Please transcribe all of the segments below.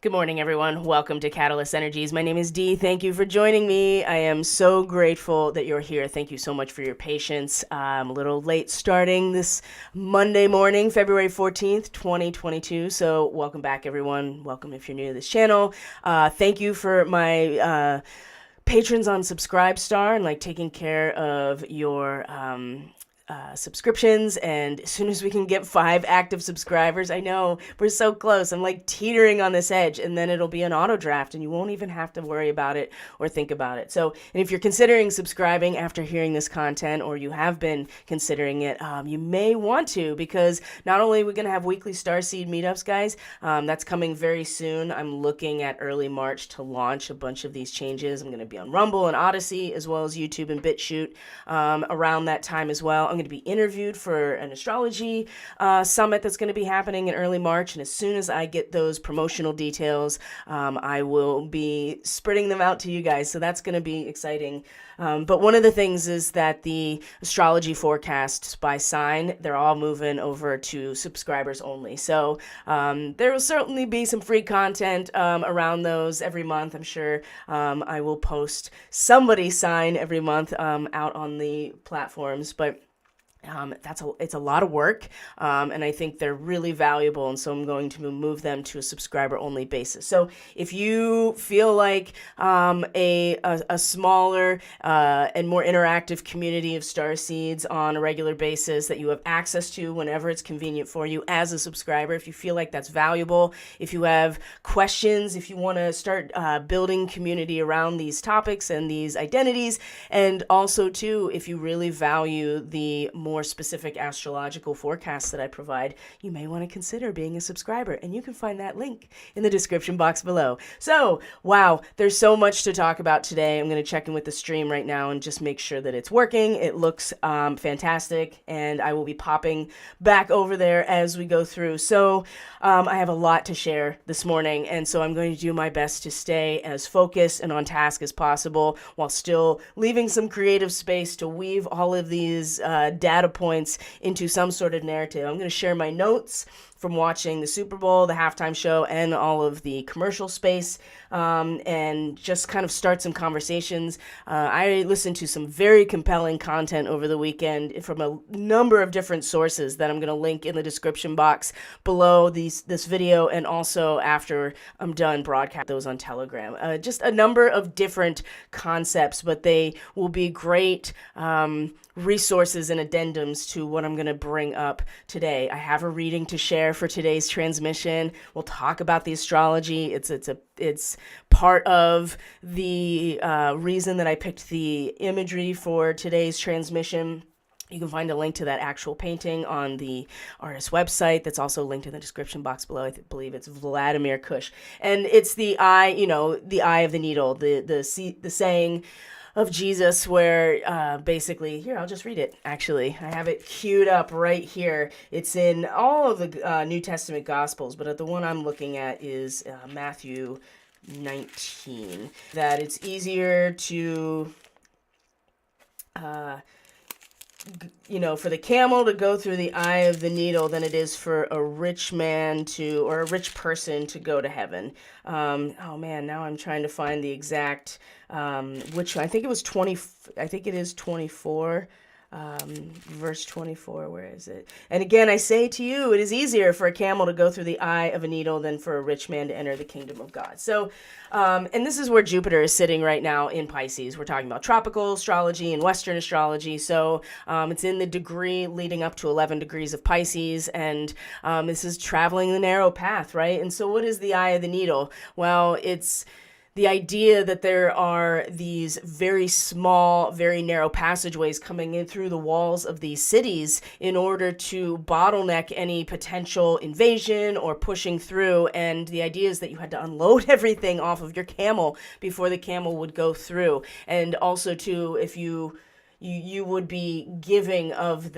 Good morning, everyone. Welcome to Catalyst Energies. My name is Dee. Thank you for joining me. I am so grateful that you're here. Thank you so much for your patience. I'm a little late starting this Monday morning, February 14th, 2022. So welcome back, everyone. Welcome if you're new to this channel. Thank you for my patrons on Subscribestar and taking care of your subscriptions. And as soon as we can get 5 active subscribers, I know we're so close. I'm teetering on this edge, and then it'll be an auto draft and you won't even have to worry about it or think about it. So, and if you're considering subscribing after hearing this content, or you have been considering it, you may want to, because not only are we going to have weekly Starseed meetups, guys, that's coming very soon. I'm looking at early March to launch a bunch of these changes. I'm going to be on Rumble and Odyssey, as well as YouTube and BitChute around that time as well. I'm going to be interviewed for an astrology summit that's going to be happening in early March. And as soon as I get those promotional details, I will be spreading them out to you guys. So that's going to be exciting. But one of the things is that the astrology forecasts by sign, they're all moving over to subscribers only. So there will certainly be some free content around those every month. I'm sure I will post somebody's sign every month out on the platforms. But it's a lot of work, and I think they're really valuable, and so I'm going to move them to a subscriber-only basis. So if you feel like a smaller and more interactive community of starseeds on a regular basis that you have access to whenever it's convenient for you as a subscriber, if you feel like that's valuable, if you have questions, if you want to start building community around these topics and these identities, and also too, if you really value the more specific astrological forecasts that I provide, you may want to consider being a subscriber, and you can find that link in the description box below. So, wow, there's so much to talk about today. I'm going to check in with the stream right now and just make sure that it's working. It looks fantastic, and I will be popping back over there as we go through. So, I have a lot to share this morning, and so I'm going to do my best to stay as focused and on task as possible while still leaving some creative space to weave all of these data points into some sort of narrative. I'm going to share my notes from watching the Super Bowl, the halftime show, and all of the commercial space, and just kind of start some conversations. I listened to some very compelling content over the weekend from a number of different sources that I'm going to link in the description box below this video, and also after I'm done broadcast those on Telegram. Just a number of different concepts, but they will be great resources and addendums to what I'm going to bring up today. I have a reading to share for today's transmission. We'll talk about the astrology. It's part of the reason that I picked the imagery for today's transmission. You can find a link to that actual painting on the artist's website. That's also linked in the description box below. I believe it's Vladimir Kush. And it's the eye, the eye of the needle, the saying of Jesus, where basically, here, I'll just read it, actually. I have it queued up right here. It's in all of the New Testament Gospels, but the one I'm looking at is Matthew 19. That it's easier to for the camel to go through the eye of the needle than it is for a rich man or a rich person to go to heaven. Oh man, now I'm trying to find the exact, which I think it was 20, I think it is 24. Verse 24, where is it? And again, I say to you, it is easier for a camel to go through the eye of a needle than for a rich man to enter the kingdom of God. So, and this is where Jupiter is sitting right now in Pisces. We're talking about tropical astrology and Western astrology. So, it's in the degree leading up to 11 degrees of Pisces, and this is traveling the narrow path, right? And so what is the eye of the needle? Well, it's the idea that there are these very small, very narrow passageways coming in through the walls of these cities in order to bottleneck any potential invasion or pushing through. And the idea is that you had to unload everything off of your camel before the camel would go through. And also, too, if you you would be giving of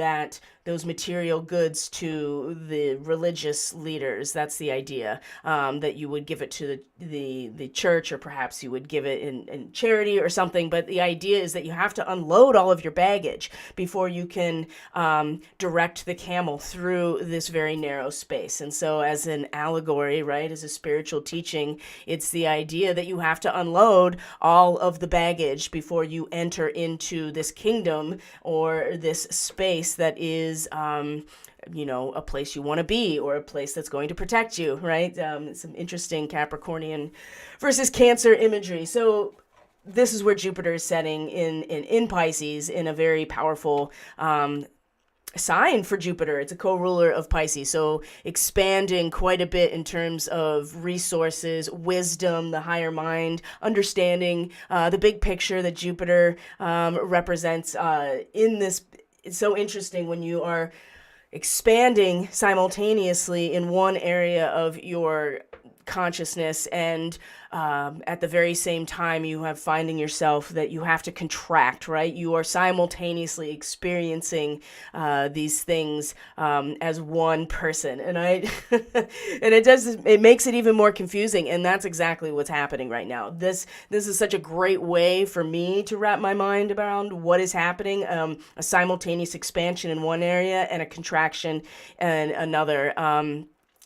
those material goods to the religious leaders. That's the idea, that you would give it to the church, or perhaps you would give it in charity or something. But the idea is that you have to unload all of your baggage before you can direct the camel through this very narrow space. And so, as an allegory, right, as a spiritual teaching, it's the idea that you have to unload all of the baggage before you enter into this kingdom, or this space that is a place you want to be, or a place that's going to protect you, right? Some interesting Capricornian versus Cancer imagery. So this is where Jupiter is setting in Pisces, in a very powerful sign for Jupiter. It's a co-ruler of Pisces, so expanding quite a bit in terms of resources, wisdom, the higher mind, understanding the big picture that Jupiter represents in this. It's so interesting when you are expanding simultaneously in one area of your consciousness, and at the very same time you have finding yourself that you have to contract, right? You are simultaneously experiencing these things as one person, and it makes it even more confusing, and that's exactly what's happening right now. This is such a great way for me to wrap my mind around what is happening, a simultaneous expansion in one area and a contraction in another,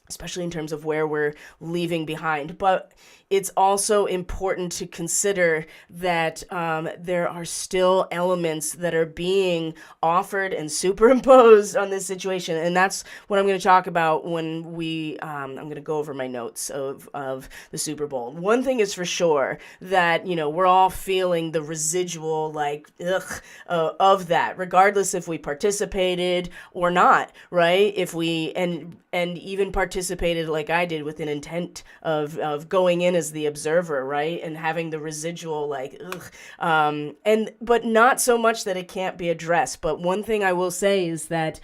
especially in terms of where we're leaving behind. But it's also important to consider that there are still elements that are being offered and superimposed on this situation. And that's what I'm going to talk about when I'm going to go over my notes of the Super Bowl. One thing is for sure, that, we're all feeling the residual, of that, regardless if we participated or not, right? If we, and even participated like I did, with an intent of going in as the observer, right? And having the residual, but not so much that it can't be addressed. But one thing I will say is that,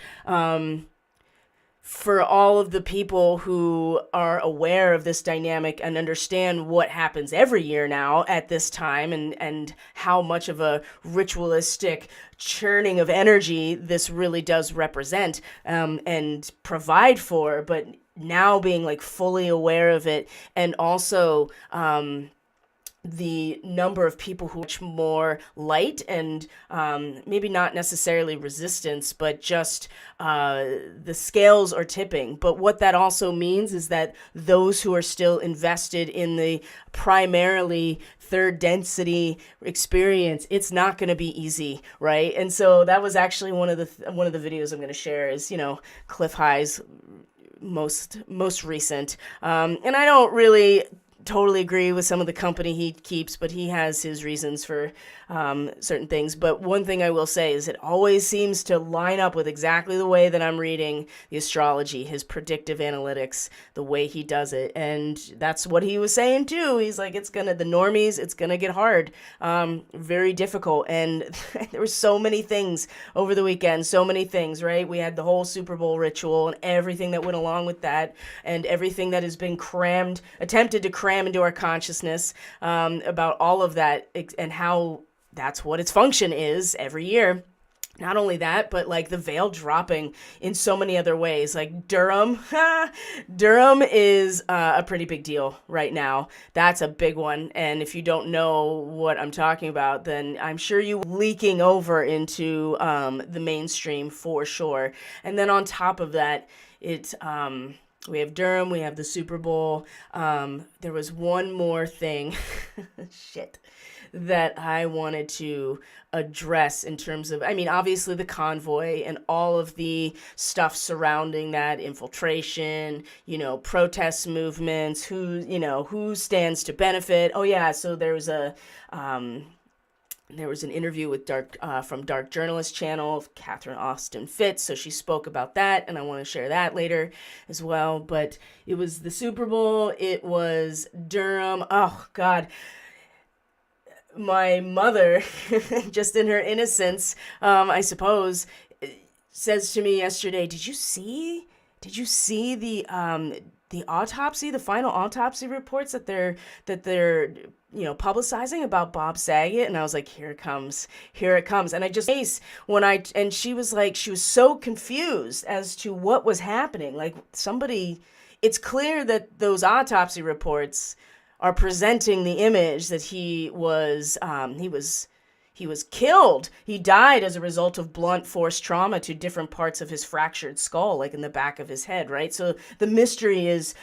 for all of the people who are aware of this dynamic and understand what happens every year now at this time, and how much of a ritualistic churning of energy this really does represent, and provide for, but now being fully aware of it, and also the number of people who are much more light, and maybe not necessarily resistance, but just the scales are tipping. But what that also means is that those who are still invested in the primarily third density experience, it's not going to be easy, right? And so that was actually one of the videos I'm going to share is, Cliff High's most recent. And I don't really totally agree with some of the company he keeps, but he has his reasons for certain things. But one thing I will say is it always seems to line up with exactly the way that I'm reading the astrology, his predictive analytics, the way he does it. And that's what he was saying too. He's like, the normies, it's gonna get hard, very difficult. And there were so many things over the weekend, so many things, right? We had the whole Super Bowl ritual and everything that went along with that, and everything that has been attempted to cram into our consciousness, about all of that, and how that's what its function is every year. Not only that, but the veil dropping in so many other ways. Durham is a pretty big deal right now. That's a big one. And if you don't know what I'm talking about, then I'm sure you leaking over into the mainstream for sure. And then on top of that, we have Durham, we have the Super Bowl. There was one more thing, that I wanted to address in terms of, obviously the convoy and all of the stuff surrounding that, infiltration, protest movements, who stands to benefit. Oh yeah, so there was an interview with from Dark Journalist channel, Catherine Austin Fitz, so she spoke about that, and I want to share that later as well. But it was the Super Bowl, it was Durham. Oh God, my mother, just in her innocence, I suppose, says to me yesterday, did you see the autopsy, the final autopsy reports that they're publicizing about Bob Saget, and I was like, here it comes, here it comes. And I just, and she was like, she was so confused as to what was happening. Like it's clear that those autopsy reports are presenting the image that he was killed. He died as a result of blunt force trauma to different parts of his fractured skull, like in the back of his head, right? So the mystery is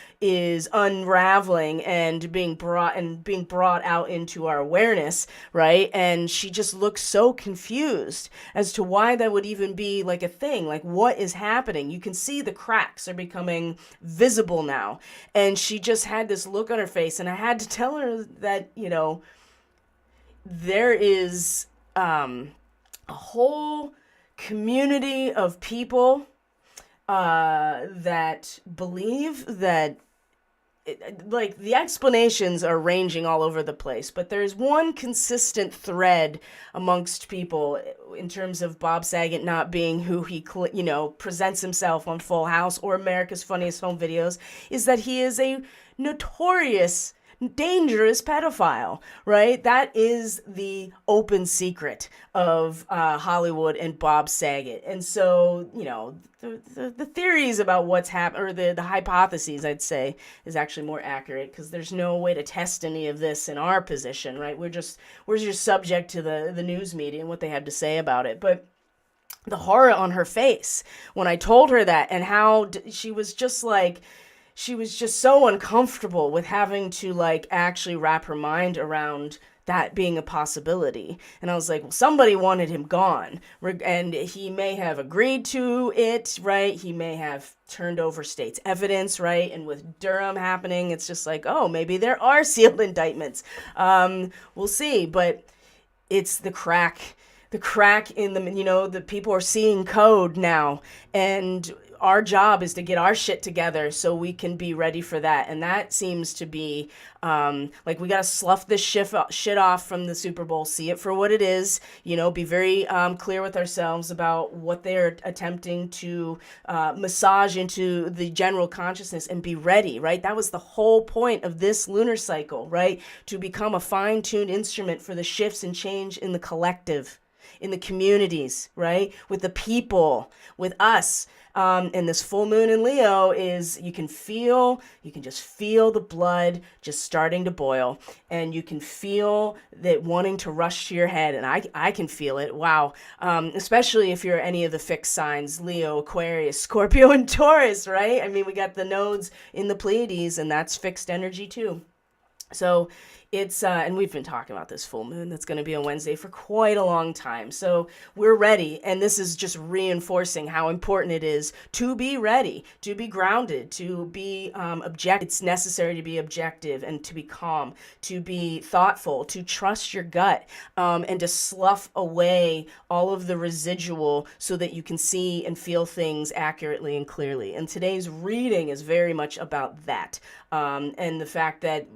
unraveling and being brought out into our awareness, right? And she just looks so confused as to why that would even be like a thing. Like, what is happening? You can see the cracks are becoming visible now. And she just had this look on her face, and I had to tell her that, there is a whole community of people that believe that like the explanations are ranging all over the place, but there's one consistent thread amongst people in terms of Bob Saget not being who he presents himself on Full House or America's Funniest Home Videos, is that he is a notorious dangerous pedophile, right? That is the open secret of Hollywood and Bob Saget. And so, the theories about what's happened, or the hypotheses, I'd say, is actually more accurate, because there's no way to test any of this in our position, right? We're just subject to the news media and what they have to say about it. But the horror on her face when I told her that, and how she was just so uncomfortable with having to actually wrap her mind around that being a possibility. And I was like, well, somebody wanted him gone, and he may have agreed to it, right? He may have turned over state's evidence, right? And with Durham happening, it's just like, oh, maybe there are sealed indictments. We'll see. But it's the crack in the people are seeing code now, and our job is to get our shit together so we can be ready for that. And that seems to be we got to slough this shit off from the Super Bowl, see it for what it is, be very clear with ourselves about what they're attempting to massage into the general consciousness, and be ready, right? That was the whole point of this lunar cycle, right? To become a fine-tuned instrument for the shifts and change in the collective, in the communities, right? With the people, with us. And this full moon in Leo is, you can just feel the blood just starting to boil, and you can feel that wanting to rush to your head. And I can feel it. Wow. Especially if you're any of the fixed signs, Leo, Aquarius, Scorpio, and Taurus, right? I mean, we got the nodes in the Pleiades, and that's fixed energy too. So it's, and we've been talking about this full moon that's going to be on Wednesday for quite a long time. So we're ready. And this is just reinforcing how important it is to be ready, to be grounded, to be objective. It's necessary to be objective and to be calm, to be thoughtful, to trust your gut, and to slough away all of the residual so that you can see and feel things accurately and clearly. And today's reading is very much about that. And the fact that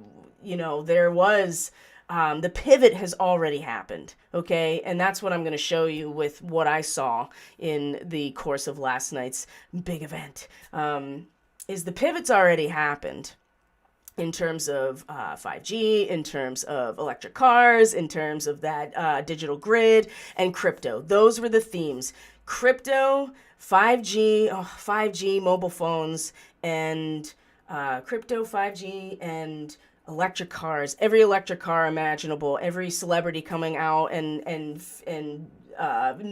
there was, the pivot has already happened, okay? And that's what I'm going to show you with what I saw in the course of last night's big event, is the pivot's already happened in terms of 5G, in terms of electric cars, in terms of that digital grid, and crypto. Those were the themes. Crypto, 5G mobile phones, and crypto, 5G, and electric cars, every electric car imaginable, every celebrity coming out, and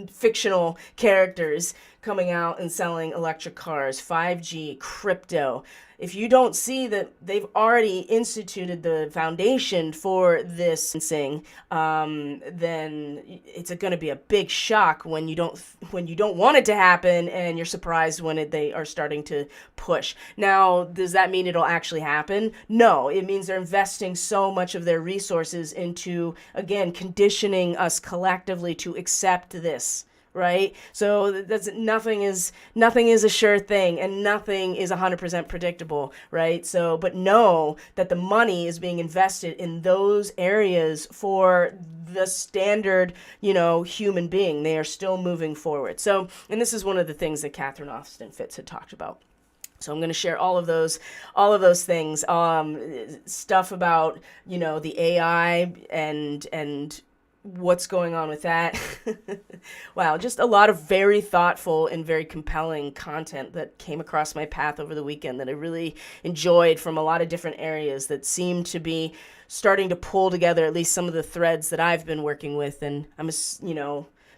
fictional characters coming out and selling electric cars, 5G, crypto. If you don't see that they've already instituted the foundation for this thing, then it's going to be a big shock when you don't want it to happen, and you're surprised when they are starting to push. Now, does that mean it'll actually happen? No, it means they're investing so much of their resources into, again, conditioning us collectively to accept this. Right? So nothing is a sure thing, and nothing is 100% predictable, right? So, but know that the money is being invested in those areas for the standard, human being. They are still moving forward. So, and this is one of the things that Catherine Austin Fitz had talked about. So I'm going to share all of those things, stuff about, the AI and what's going on with that. Wow, just a lot of very thoughtful and very compelling content that came across my path over the weekend that I really enjoyed from a lot of different areas that seem to be starting to pull together at least some of the threads that I've been working with. And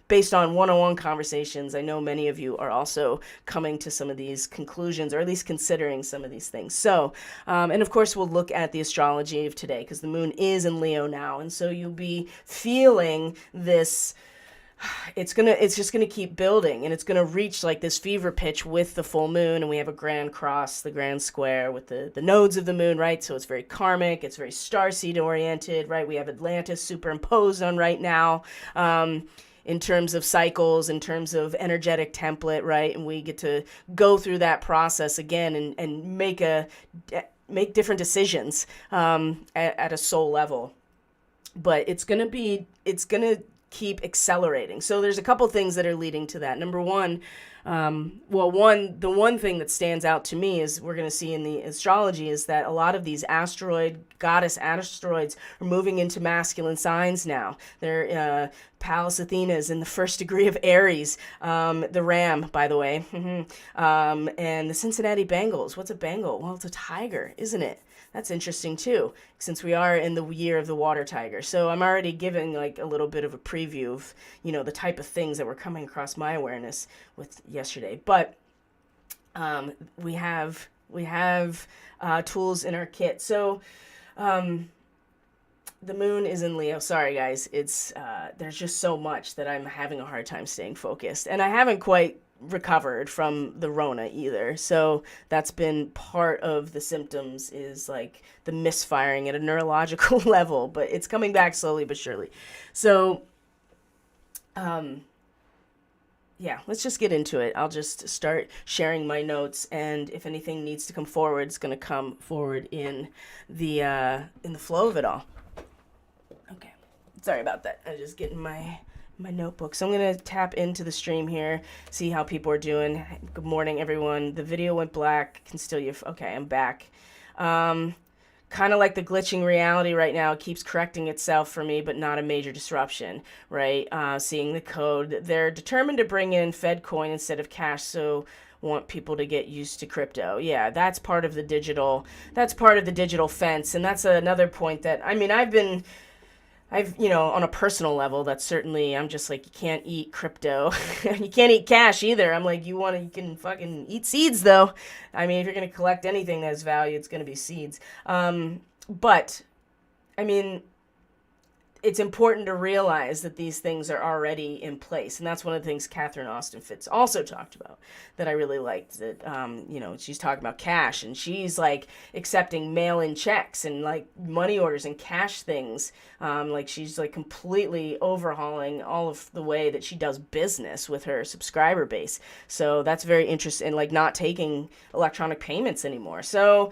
based on one-on-one conversations, I know many of you are also coming to some of these conclusions, or at least considering some of these things. So, and of course, we'll look at the astrology of today, because the moon is in Leo now, and so you'll be feeling this. It's just gonna keep building, and it's gonna reach like this fever pitch with the full moon, and we have a grand cross, the grand square with the nodes of the moon, right? So it's very karmic, it's very starseed oriented, right? We have Atlantis superimposed on right now. In terms of cycles, in terms of energetic template, right? And we get to go through that process again and make different decisions at a soul level. But it's gonna keep accelerating. So there's a couple things that are leading to that. Number one, the one thing that stands out to me is we're going to see in the astrology is that a lot of these goddess asteroids are moving into masculine signs now. They're Pallas Athena is in the first degree of Aries, the Ram, by the way, and the Cincinnati Bengals. What's a Bengal? Well, it's a tiger, isn't it? That's interesting too, since we are in the year of the water tiger. So I'm already giving like a little bit of a preview of, the type of things that were coming across my awareness with yesterday. But we have tools in our kit. So the moon is in Leo. Sorry, guys. It's there's just so much that I'm having a hard time staying focused, and I haven't quite recovered from the Rona either. So that's been part of the symptoms, is like the misfiring at a neurological level, but it's coming back slowly but surely. So, yeah, let's just get into it. I'll just start sharing my notes, and if anything needs to come forward, it's going to come forward in the flow of it all. Okay. Sorry about that. I was just getting my notebook. So I'm going to tap into the stream here, see how people are doing. Good morning, everyone. The video went black. Okay, I'm back. Kind of like the glitching reality right now. It keeps correcting itself for me, but not a major disruption, right? Seeing the code. They're determined to bring in Fed coin instead of cash, so want people to get used to crypto. Yeah, that's part of the digital fence. And that's another point that, on a personal level, that's certainly, I'm just like, you can't eat crypto. You can't eat cash either. I'm like, you can fucking eat seeds though. If you're going to collect anything that has value, it's going to be seeds. But it's important to realize that these things are already in place. And that's one of the things Catherine Austin Fitts also talked about that I really liked, that, she's talking about cash, and she's like accepting mail-in checks and like money orders and cash things. Like she's like completely overhauling all of the way that she does business with her subscriber base. So that's very interesting, and like not taking electronic payments anymore. So,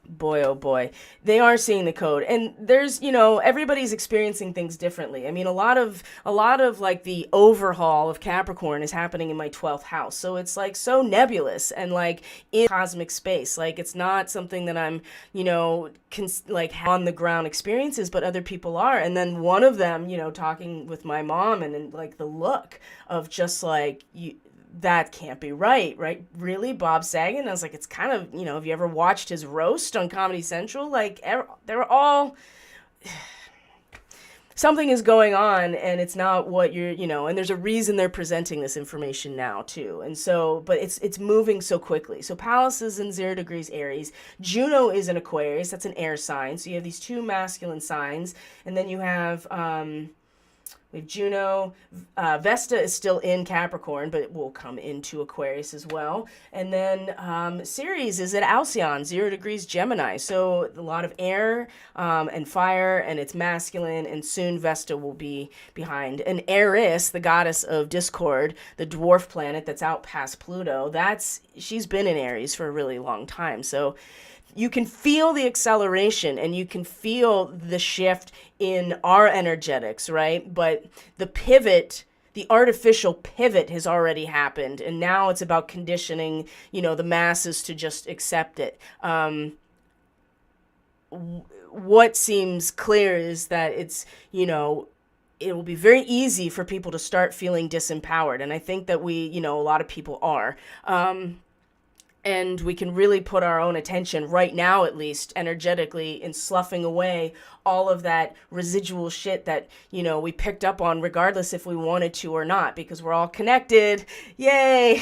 boy, oh boy, they are seeing the code, and there's, everybody's experiencing things differently. A lot of like the overhaul of Capricorn is happening in my 12th house. So it's like so nebulous and like in cosmic space. Like it's not something that I'm, like on the ground experiences, but other people are. And then one of them, talking with my mom, and like the look of just like, that can't be right? Really? Bob Saget? I was like, it's kind of, have you ever watched his roast on Comedy Central? Like, they're all, something is going on, and it's not what you're, and there's a reason they're presenting this information now too. And so, but it's moving so quickly. So Pallas is in 0 degrees Aries. Juno is in Aquarius. That's an air sign. So you have these two masculine signs, and then you have, we have Juno. Vesta is still in Capricorn, but it will come into Aquarius as well. And then Ceres is at Alcyon, 0 degrees Gemini. So a lot of air and fire, and it's masculine, and soon Vesta will be behind. And Eris, the goddess of discord, the dwarf planet that's out past Pluto, she's been in Aries for a really long time. So you can feel the acceleration, and you can feel the shift in our energetics, right? But the pivot the artificial pivot has already happened, and now it's about conditioning, the masses to just accept it. What seems clear is that it's, it will be very easy for people to start feeling disempowered. And I think that a lot of people are. And we can really put our own attention right now, at least energetically, in sloughing away all of that residual shit that, we picked up on, regardless if we wanted to or not, because we're all connected. Yay.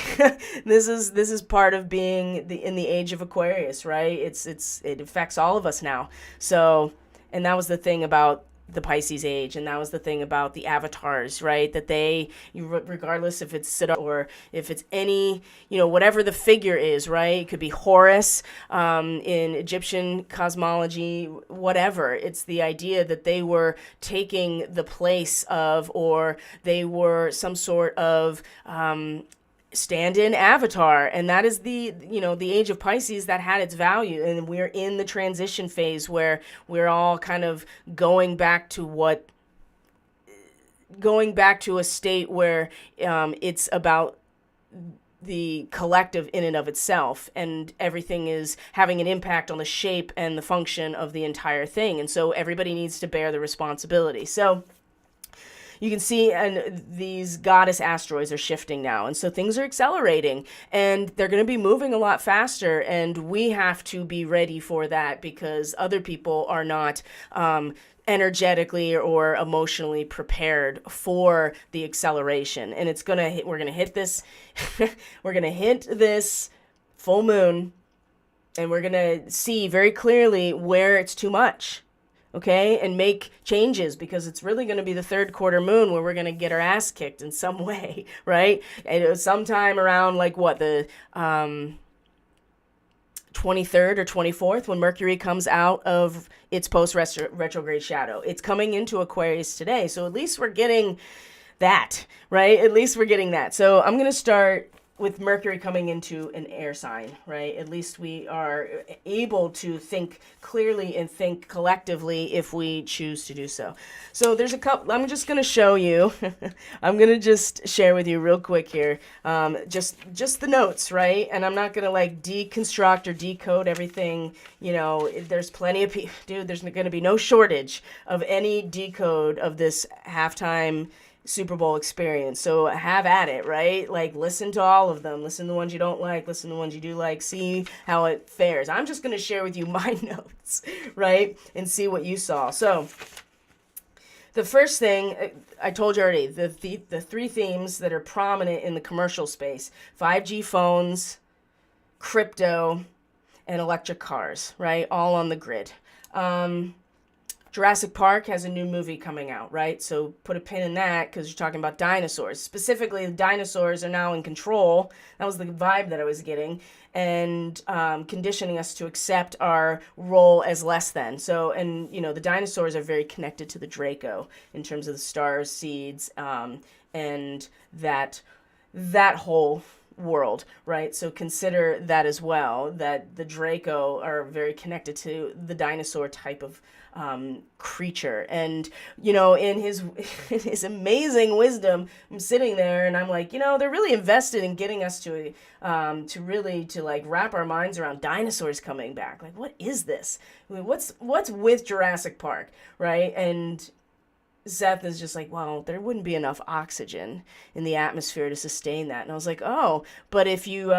This is part of being in the age of Aquarius, right? It affects all of us now. So, and that was the thing about the Pisces age, and that was the thing about the avatars, right? That regardless if it's Siddhartha or if it's any, whatever the figure is, right? It could be Horus in Egyptian cosmology, whatever. It's the idea that they were taking the place of, or they were some sort of stand-in avatar, and that is the age of Pisces that had its value. And we're in the transition phase where we're all kind of going back to a state where it's about the collective in and of itself, and everything is having an impact on the shape and the function of the entire thing, and so everybody needs to bear the responsibility. So you can see, and these goddess asteroids are shifting now. And so things are accelerating, and they're going to be moving a lot faster. And we have to be ready for that, because other people are not energetically or emotionally prepared for the acceleration. And we're going to hit this, we're going to hit this full moon, and we're going to see very clearly where it's too much. Okay, and make changes, because it's really going to be the third quarter moon where we're going to get our ass kicked in some way, right? And it was sometime around the 23rd or 24th, when Mercury comes out of its post-retrograde shadow. It's coming into Aquarius today, so at least we're getting that, right? At least we're getting that. So I'm going to start with Mercury coming into an air sign, right? At least we are able to think clearly and think collectively if we choose to do so. So there's a couple, I'm just going to show you, I'm going to just share with you real quick here, just the notes, right? And I'm not going to deconstruct or decode everything. There's plenty of people, dude, there's going to be no shortage of any decode of this halftime Super Bowl experience. So have at it, right? Listen to all of them. Listen to the ones you don't like. Listen to the ones you do like. See how it fares. I'm just going to share with you my notes, right? And see what you saw. So the first thing, I told you already, the three themes that are prominent in the commercial space: 5G phones, crypto, and electric cars, right? All on the grid. Jurassic Park has a new movie coming out, right? So put a pin in that, because you're talking about dinosaurs. Specifically, the dinosaurs are now in control. That was the vibe that I was getting. And conditioning us to accept our role as less than. So, and, the dinosaurs are very connected to the Draco in terms of the stars, seeds, and that whole world, right? So consider that as well, that the Draco are very connected to the dinosaur type of creature. And in his amazing wisdom, I'm sitting there and I'm like, they're really invested in getting us to wrap our minds around dinosaurs coming back. What is this? I mean, what's with Jurassic Park, right? And Seth is just like, well, there wouldn't be enough oxygen in the atmosphere to sustain that. And I was like, oh, but if you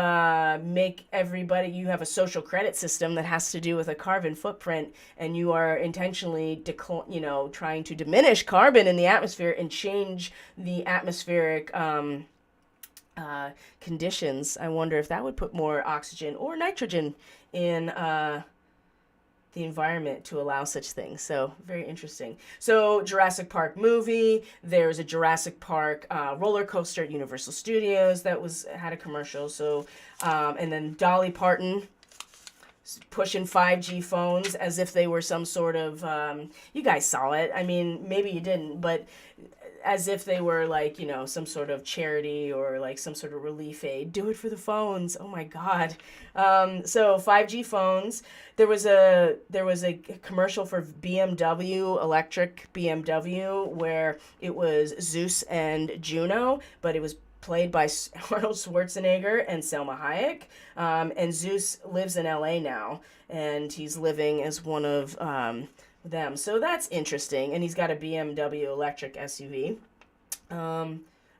make everybody, you have a social credit system that has to do with a carbon footprint, and you are intentionally, trying to diminish carbon in the atmosphere and change the atmospheric conditions, I wonder if that would put more oxygen or nitrogen in the environment to allow such things. So very interesting. So Jurassic Park movie, there's a Jurassic Park roller coaster at Universal Studios that had a commercial. So and then Dolly Parton pushing 5G phones as if they were some sort of, you guys saw it. I mean, maybe you didn't, but as if they were like, some sort of charity or like some sort of relief aid. Do it for the phones. Oh my God. So 5G phones. There was a commercial for BMW, electric BMW, where it was Zeus and Juno, but it was played by Arnold Schwarzenegger and Selma Hayek. And Zeus lives in LA now, and he's living as one of them. So that's interesting. And he's got a BMW electric SUV.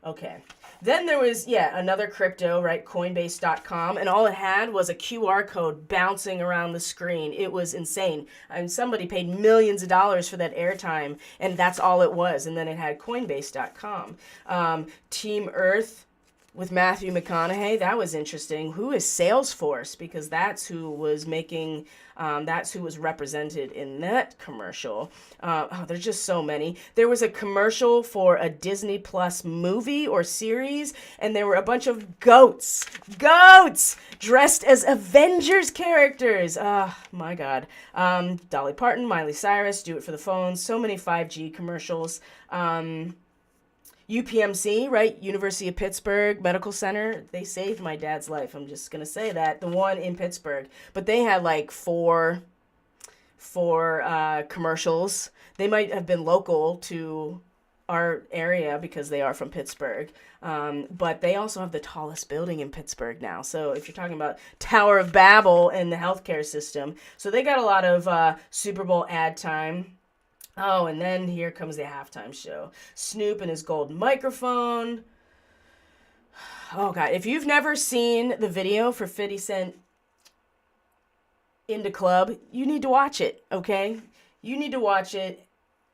Okay. Then there was, another crypto, right? Coinbase.com. And all it had was a QR code bouncing around the screen. It was insane. And somebody paid millions of dollars for that airtime, and that's all it was. And then it had Coinbase.com. Team Earth with Matthew McConaughey. That was interesting. Who is Salesforce? Because that's who was making, that's who was represented in that commercial. There's just so many. There was a commercial for a Disney Plus movie or series, and there were a bunch of goats dressed as Avengers characters. My God. Dolly Parton, Miley Cyrus, Do It for the Phone. So many 5G commercials. UPMC, right? University of Pittsburgh Medical Center. They saved my dad's life. I'm just going to say that. The one in Pittsburgh. But they had like four commercials. They might have been local to our area because they are from Pittsburgh. But they also have the tallest building in Pittsburgh now. So if you're talking about Tower of Babel and the healthcare system. So they got a lot of Super Bowl ad time. Oh, and then here comes the halftime show. Snoop and his gold microphone. Oh, God. If you've never seen the video for 50 Cent in the club, you need to watch it, okay? You need to watch it,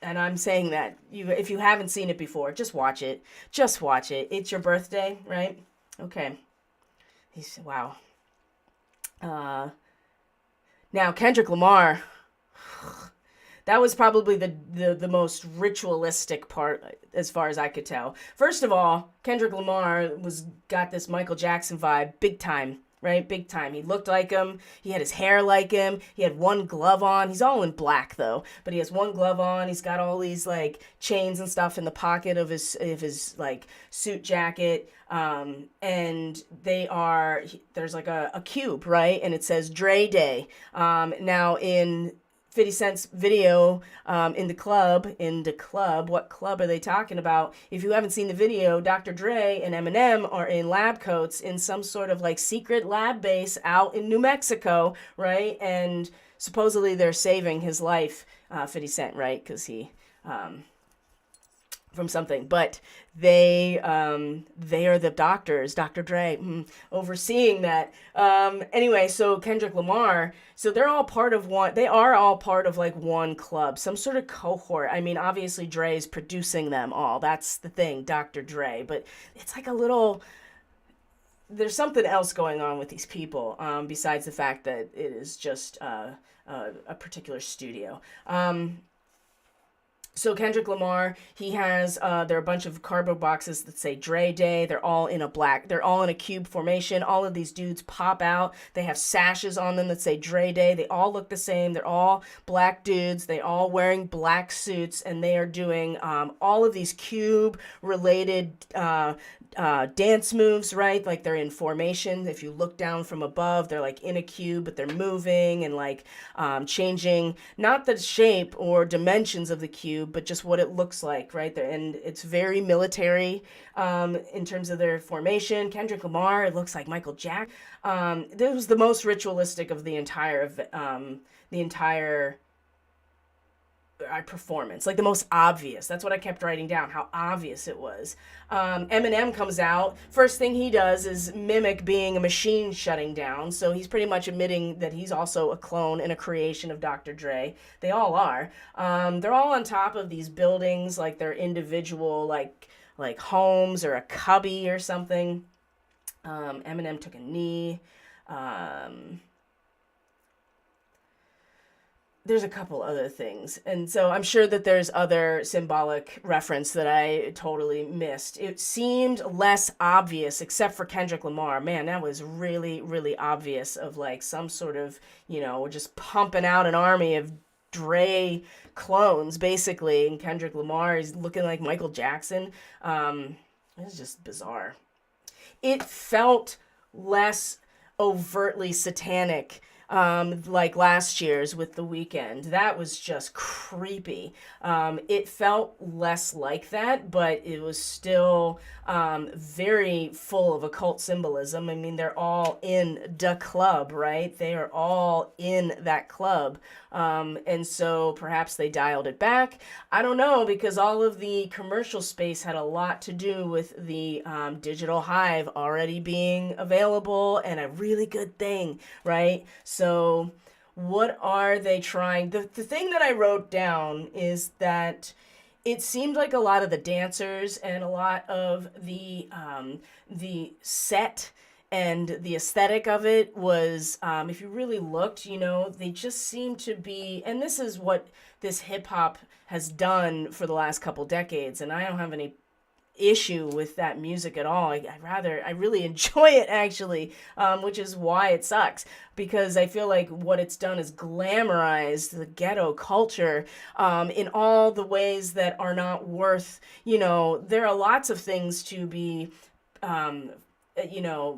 and I'm saying that. If you haven't seen it before, just watch it. Just watch it. It's your birthday, right? Okay. Wow. Now, Kendrick Lamar... That was probably the most ritualistic part as far as I could tell. First of all, Kendrick Lamar got this Michael Jackson vibe big time, right? Big time. He looked like him. He had his hair like him. He had one glove on. He's all in black though, but he has one glove on. He's got all these like chains and stuff in the pocket of his like suit jacket. And there's like a cube, right? And it says Dre Day. Now in 50 Cent's video in the club, what club are they talking about? If you haven't seen the video, Dr. Dre and Eminem are in lab coats in some sort of like secret lab base out in New Mexico, right? And supposedly they're saving his life, 50 Cent, right? Because he... from something, but they are the doctors, Dr. Dre, overseeing that. Anyway, so Kendrick Lamar, so they are all part of like one club, some sort of cohort. I mean, obviously Dre is producing them all. That's the thing, Dr. Dre, but it's like there's something else going on with these people, besides the fact that it is just a particular studio. So Kendrick Lamar, he has, there are a bunch of cardboard boxes that say Dre Day. They're all in a cube formation. All of these dudes pop out. They have sashes on them that say Dre Day. They all look the same. They're all black dudes. They all wearing black suits, and they are doing all of these cube-related dance moves, right? Like they're in formation. If you look down from above, they're like in a cube, but they're moving and like changing, not the shape or dimensions of the cube, but just what it looks like, right there. And it's very military in terms of their formation. Kendrick Lamar, it looks like Michael Jackson. This was the most ritualistic of the entire performance, like the most obvious. That's what I kept writing down, how obvious it was. Eminem comes out. First thing he does is mimic being a machine shutting down. So he's pretty much admitting that he's also a clone and a creation of Dr. Dre. They all are. They're all on top of these buildings, like they're individual, like homes or a cubby or something. Eminem took a knee. there's a couple other things. And so I'm sure that there's other symbolic reference that I totally missed. It seemed less obvious, except for Kendrick Lamar. Man, that was really, really obvious of like some sort of, just pumping out an army of Dre clones, basically. And Kendrick Lamar is looking like Michael Jackson. It's just bizarre. It felt less overtly satanic, like last year's with The Weeknd. That was just creepy. It felt less like that, but it was still very full of occult symbolism. I mean, they're all in the club, right? They are all in that club. And so perhaps they dialed it back. I don't know, because all of the commercial space had a lot to do with the digital hive already being available, and a really good thing, right? So what are they trying? The thing that I wrote down is that it seemed like a lot of the dancers and a lot of the set and the aesthetic of it was, if you really looked, they just seemed to be, and this is what this hip hop has done for the last couple decades, and I don't have any issue with that music at all. I really enjoy it, actually, which is why it sucks, because I feel like what it's done is glamorized the ghetto culture in all the ways that are not worth, there are lots of things to be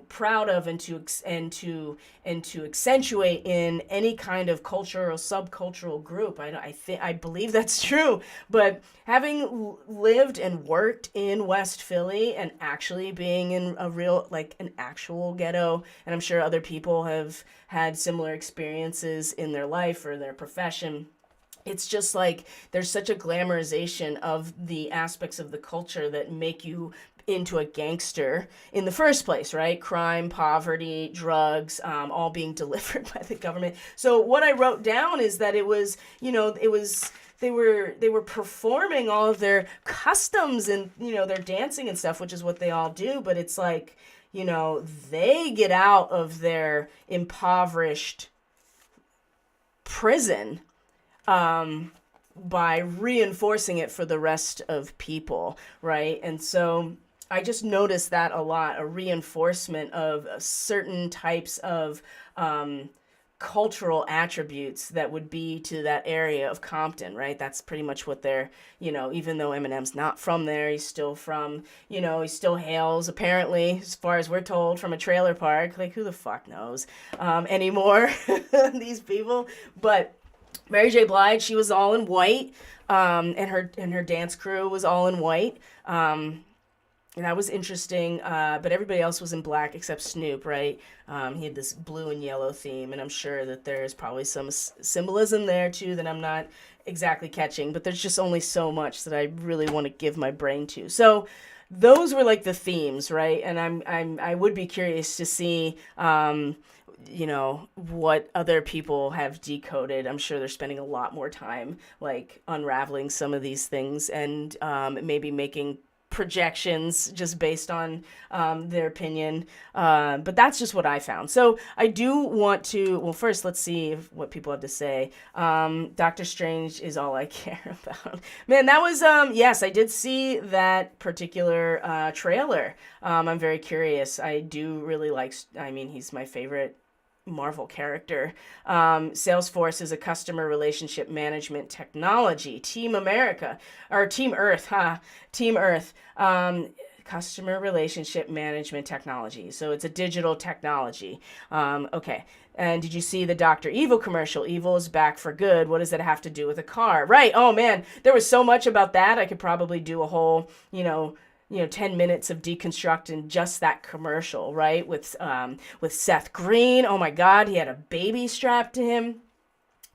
proud of and to accentuate in any kind of culture or subcultural group. I believe that's true. But having lived and worked in West Philly and actually being in a real, like an actual ghetto, and I'm sure other people have had similar experiences in their life or their profession, it's just like there's such a glamorization of the aspects of the culture that make you into a gangster in the first place, right? Crime, poverty, drugs, all being delivered by the government. So what I wrote down is that it was, they were performing all of their customs and, their dancing and stuff, which is what they all do. But it's like, they get out of their impoverished prison by reinforcing it for the rest of people, right? And so I just noticed that a lot, a reinforcement of certain types of cultural attributes that would be to that area of Compton, right? That's pretty much what they're, even though Eminem's not from there, he's still from, he still hails, apparently, as far as we're told, from a trailer park. Like, who the fuck knows anymore, these people? But Mary J. Blige, she was all in white, and her dance crew was all in white. And that was interesting, but everybody else was in black except Snoop, right? He had this blue and yellow theme, and I'm sure that there's probably some symbolism there, too, that I'm not exactly catching, but there's just only so much that I really want to give my brain to. So those were, like, the themes, right? And I would be curious to see, what other people have decoded. I'm sure they're spending a lot more time, like, unraveling some of these things and maybe making projections just based on their opinion, but that's just what I found. So I do want to, well, first let's see what people have to say. Doctor Strange is all I care about. Man, that was yes, I did see that particular trailer. I'm very curious. I do really like, he's my favorite Marvel character. Salesforce is a customer relationship management technology. Team America, or Team Earth, Team Earth. Customer relationship management technology. So it's a digital technology. Okay. And did you see the Dr. Evil commercial? Evil is back for good. What does that have to do with a car? Right. Oh man, there was so much about that. I could probably do a whole, 10 minutes of deconstructing just that commercial, right? With Seth Green. Oh my God, he had a baby strapped to him.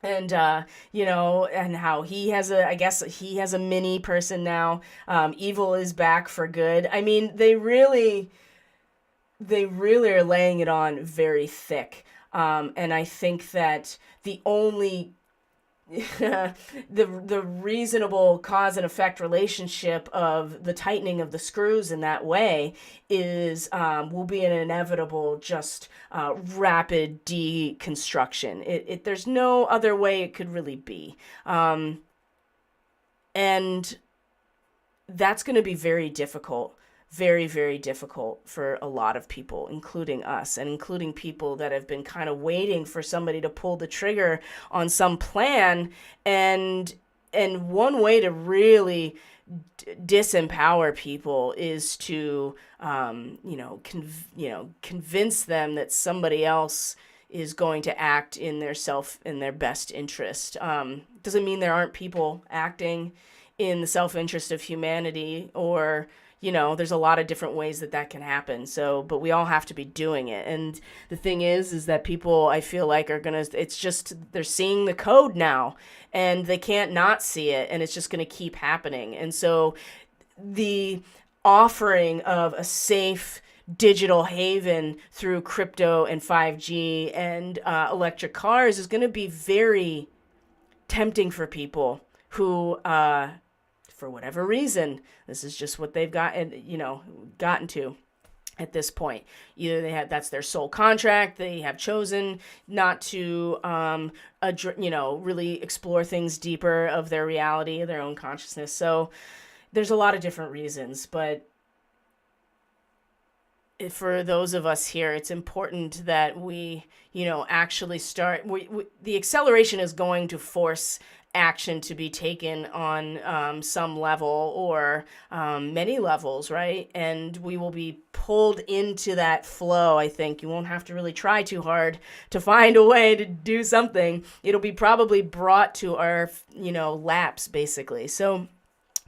And, and how he has a mini person now. Evil is back for good. I mean, they really are laying it on very thick. And I think that the only the reasonable cause and effect relationship of the tightening of the screws in that way is will be an inevitable just rapid deconstruction. There's no other way it could really be, and that's going to be very difficult, very, very difficult for a lot of people, including us, and including people that have been kind of waiting for somebody to pull the trigger on some plan. And one way to really disempower people is to, convince them that somebody else is going to act in their best interest. Doesn't mean there aren't people acting in the self-interest of humanity, or there's a lot of different ways that can happen. So, but we all have to be doing it. And the thing is that people, I feel like, it's just, they're seeing the code now and they can't not see it. And it's just going to keep happening. And so the offering of a safe digital haven through crypto and 5G and electric cars is going to be very tempting for people who, for whatever reason, this is just what they've gotten to at this point. Either that's their sole contract, they have chosen not to, really explore things deeper of their reality, their own consciousness. So there's a lot of different reasons, but for those of us here, it's important that we, actually start. The acceleration is going to force action to be taken on some level or many levels, right? And we will be pulled into that flow. I think you won't have to really try too hard to find a way to do something. It'll be probably brought to our, laps, basically. So,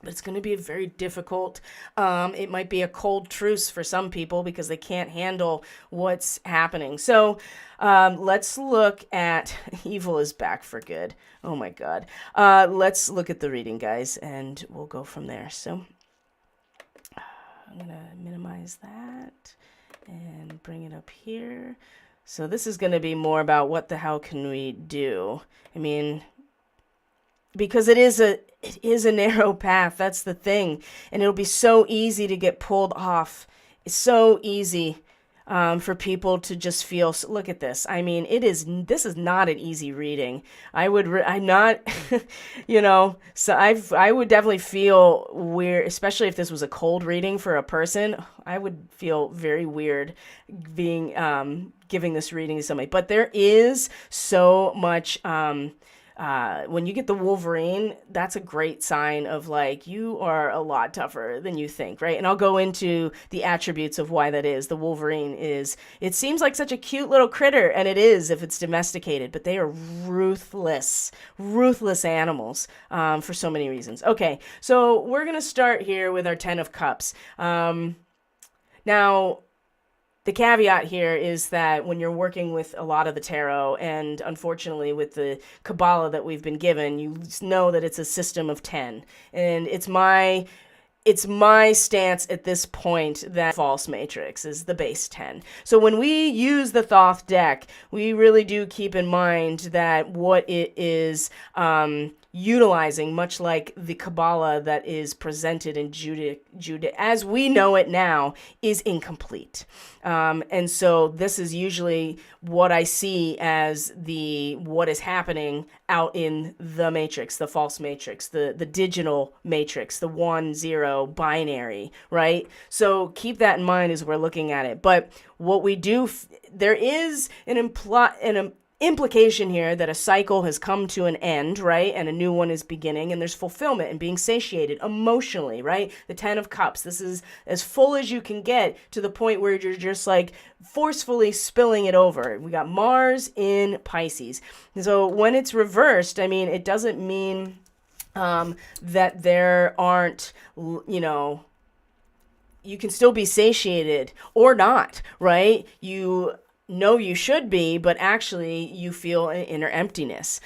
but it's going to be very difficult. It might be a cold truce for some people because they can't handle what's happening. So let's look at evil is back for good. Oh my God. Let's look at the reading, guys, and we'll go from there. So I'm going to minimize that and bring it up here. So this is going to be more about what the hell can we do? I mean, because it is a narrow path. That's the thing. And it'll be so easy to get pulled off. It's so easy for people to just feel, look at this. I mean, this is not an easy reading. I'm not, so I would definitely feel weird, especially if this was a cold reading for a person. I would feel very weird being, giving this reading to somebody, but there is so much, when you get the Wolverine, that's a great sign of like, you are a lot tougher than you think, right? And I'll go into the attributes of why that is. The Wolverine it seems like such a cute little critter, and it is if it's domesticated, but they are ruthless animals for so many reasons. Okay, so we're going to start here with our 10 of Cups. Now, the caveat here is that when you're working with a lot of the tarot, and unfortunately with the Kabbalah that we've been given, you know that it's a system of 10. And it's my stance at this point that false matrix is the base 10. So when we use the Thoth deck, we really do keep in mind that what it is utilizing, much like the Kabbalah that is presented in Judah as we know it now, is incomplete. And so this is usually what I see as what is happening out in the matrix, the false matrix, the digital matrix, the 1-0 binary, right? So keep that in mind as we're looking at it. But what we do, there is an implication here that a cycle has come to an end, right? And a new one is beginning, and there's fulfillment and being satiated emotionally, right? The 10 of Cups. This is as full as you can get, to the point where you're just like forcefully spilling it over. We got Mars in Pisces. So when it's reversed, I mean, it doesn't mean that there aren't, you can still be satiated or not, right? know you should be, but actually you feel an inner emptiness,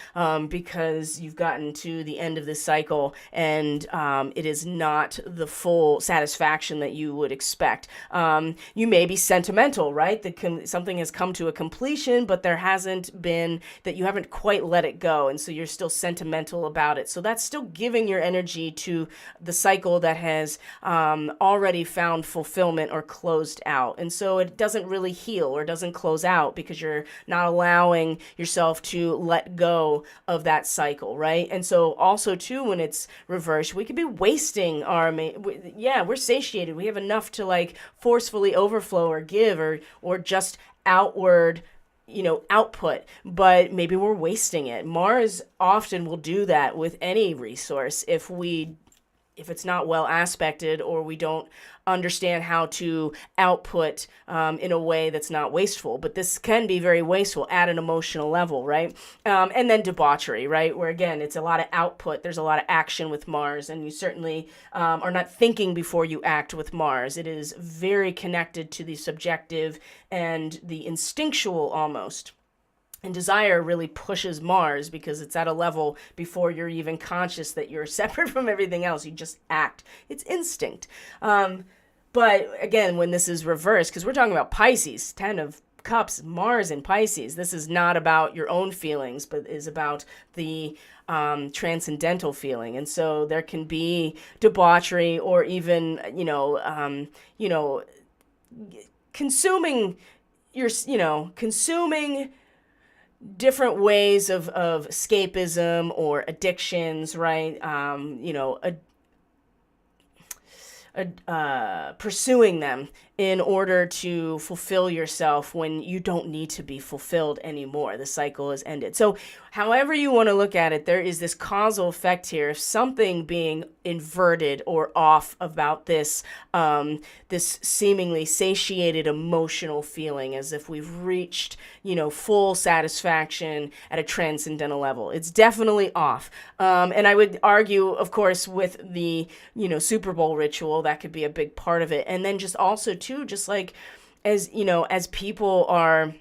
because you've gotten to the end of this cycle, and it is not the full satisfaction that you would expect. You may be sentimental, right? Something has come to a completion, but there hasn't been, that you haven't quite let it go, and so you're still sentimental about it. So that's still giving your energy to the cycle that has already found fulfillment or closed out. And so it doesn't really heal, or doesn't close out, because you're not allowing yourself to let go of that cycle, right? And so also too, when it's reversed, we could be wasting we're satiated, we have enough to like forcefully overflow or give, or just outward output, but maybe we're wasting it. Mars often will do that with any resource if it's not well aspected, or we don't understand how to output in a way that's not wasteful. But this can be very wasteful at an emotional level, right? And then debauchery, right? Where again, it's a lot of output. There's a lot of action with Mars, and you certainly are not thinking before you act with Mars. It is very connected to the subjective and the instinctual almost. And desire really pushes Mars, because it's at a level before you're even conscious that you're separate from everything else. You just act. It's instinct. But again, when this is reversed, because we're talking about Pisces, 10 of Cups, Mars in Pisces, this is not about your own feelings, but is about the transcendental feeling. And so there can be debauchery, or even, consuming different ways of escapism or addictions, right? Pursuing them in order to fulfill yourself when you don't need to be fulfilled anymore. The cycle has ended. So however you want to look at it, there is this causal effect here of something being inverted or off about this this seemingly satiated emotional feeling, as if we've reached full satisfaction at a transcendental level. It's definitely off. And I would argue, of course, with the Super Bowl ritual, that could be a big part of it. And then just also too, just like as people are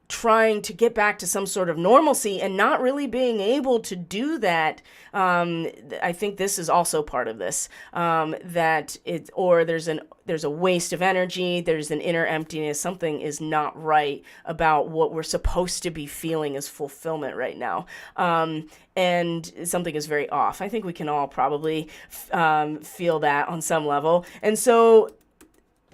trying to get back to some sort of normalcy and not really being able to do that, I think this is also part of this, that there's a waste of energy, there's an inner emptiness, something is not right about what we're supposed to be feeling as fulfillment right now, and something is very off. I think we can all probably feel that on some level. And so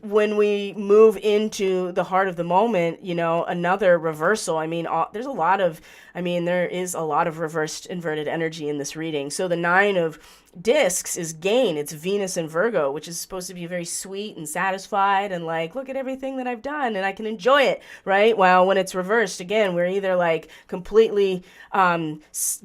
when we move into the heart of the moment, another reversal, there is a lot of reversed inverted energy in this reading. So the 9 of discs is gain. It's Venus in Virgo, which is supposed to be very sweet and satisfied and like, look at everything that I've done and I can enjoy it, right? Well, when it's reversed, again, we're either like completely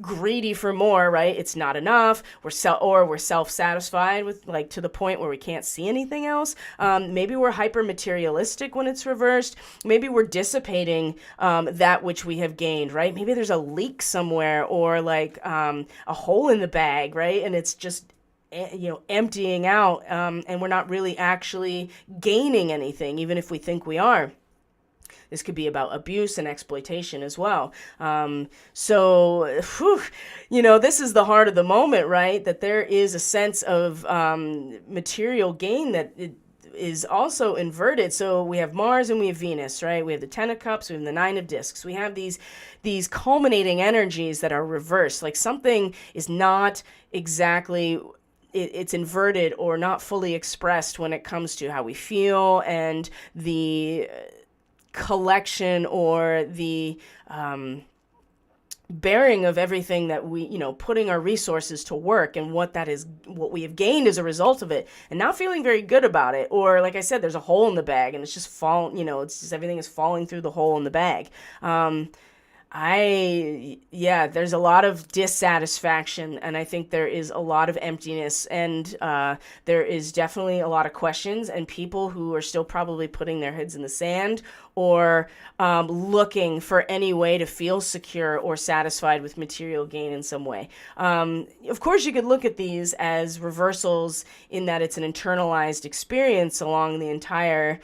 greedy for more, right? It's not enough. We're self-satisfied with like to the point where we can't see anything else. Maybe we're hyper materialistic when it's reversed. Maybe we're dissipating that which we have gained, right? Maybe there's a leak somewhere, or like a hole in the bag, right? And it's just emptying out, and we're not really actually gaining anything, even if we think we are. This could be about abuse and exploitation as well. So this is the heart of the moment, right? That there is a sense of material gain that is also inverted. So we have Mars and we have Venus, right? We have the 10 of Cups, we have the 9 of Discs. We have these culminating energies that are reversed. Like something is not exactly, it's inverted or not fully expressed when it comes to how we feel, and the collection or the bearing of everything that we, putting our resources to work, and what we have gained as a result of it, and not feeling very good about it. Or like I said, there's a hole in the bag and it's just everything is falling through the hole in the bag. There's a lot of dissatisfaction, and I think there is a lot of emptiness, and there is definitely a lot of questions, and people who are still probably putting their heads in the sand, or looking for any way to feel secure or satisfied with material gain in some way. Of course, you could look at these as reversals in that it's an internalized experience along the entire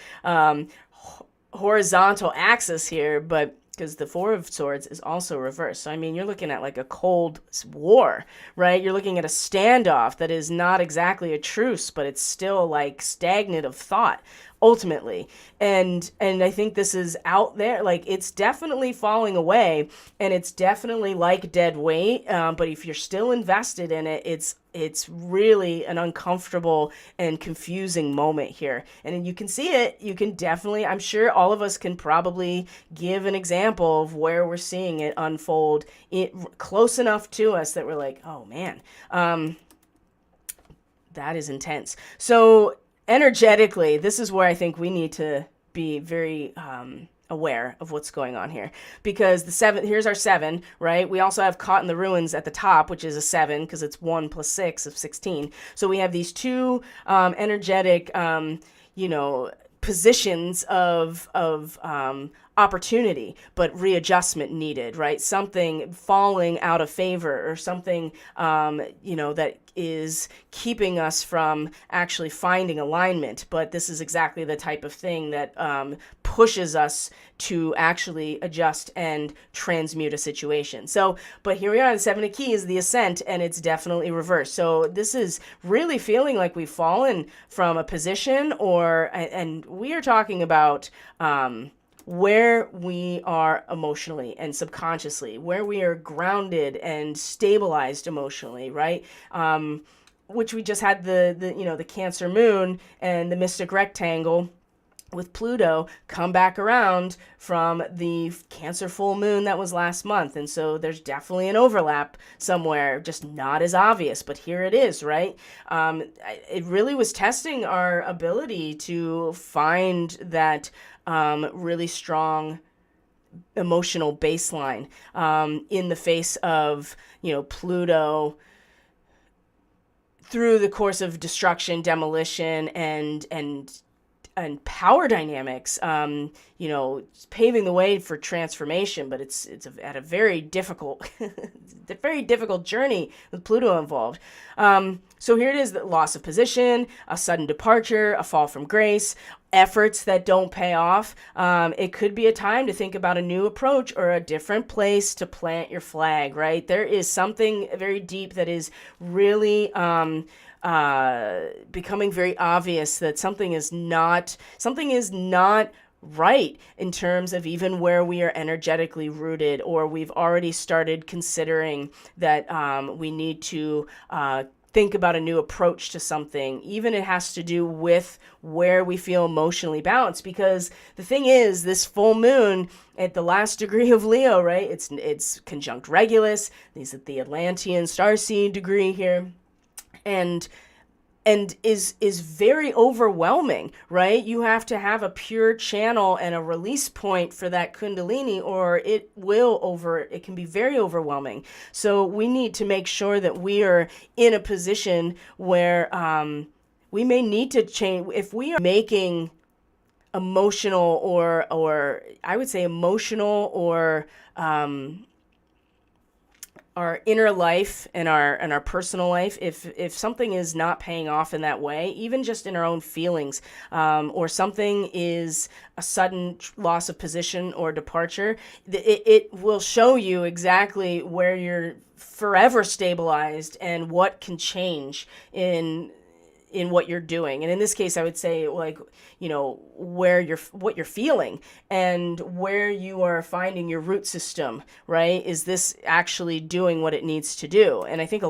horizontal axis here, but because the Four of Swords is also reversed. So, I mean, you're looking at like a cold war, right? You're looking at a standoff that is not exactly a truce, but it's still like stagnant of thought ultimately. And I think this is out there, like it's definitely falling away, and it's definitely like dead weight. But if you're still invested in it, it's really an uncomfortable and confusing moment here. And you can see it. You can definitely, I'm sure all of us can probably give an example of where we're seeing it unfold close enough to us that we're like, oh man, that is intense. So energetically, this is where I think we need to be very aware of what's going on here, because the 7, here's our 7, right? We also have caught in the ruins at the top, which is a 7 because it's 1 plus 6 of 16. So we have these two energetic, positions of opportunity, but readjustment needed, right? Something falling out of favor, or something, that is keeping us from actually finding alignment. But this is exactly the type of thing that pushes us to actually adjust and transmute a situation. So, but here we are, the 7 of keys, the ascent, and it's definitely reversed. So this is really feeling like we've fallen from a position, and we are talking about where we are emotionally and subconsciously, where we are grounded and stabilized emotionally, right? Which we just had the Cancer moon and the mystic rectangle with Pluto come back around from the Cancer full moon that was last month. And so there's definitely an overlap somewhere, just not as obvious, but here it is, right? It really was testing our ability to find that really strong emotional baseline in the face of, Pluto through the course of destruction, demolition, and power dynamics, paving the way for transformation, but it's at a very difficult, very difficult journey with Pluto involved. So here it is: the loss of position, a sudden departure, a fall from grace, efforts that don't pay off. It could be a time to think about a new approach or a different place to plant your flag, right? There is something very deep that is really becoming very obvious, that something is not right in terms of even where we are energetically rooted, or we've already started considering that we need to think about a new approach to something. Even it has to do with where we feel emotionally balanced, because the thing is, this full moon at the last degree of Leo, right? It's conjunct Regulus. These are the Atlantean starseed degree here. And is very overwhelming, right? You have to have a pure channel and a release point for that Kundalini, or it can be very overwhelming. So we need to make sure that we are in a position where we may need to change. If we are making emotional or I would say emotional or our inner life and our personal life, if something is not paying off in that way, even just in our own feelings, or something is a sudden loss of position or departure, it will show you exactly where you're forever stabilized and what can change in what you're doing. And in this case, I would say, like, what you're feeling and where you are finding your root system, right? Is this actually doing what it needs to do? And I think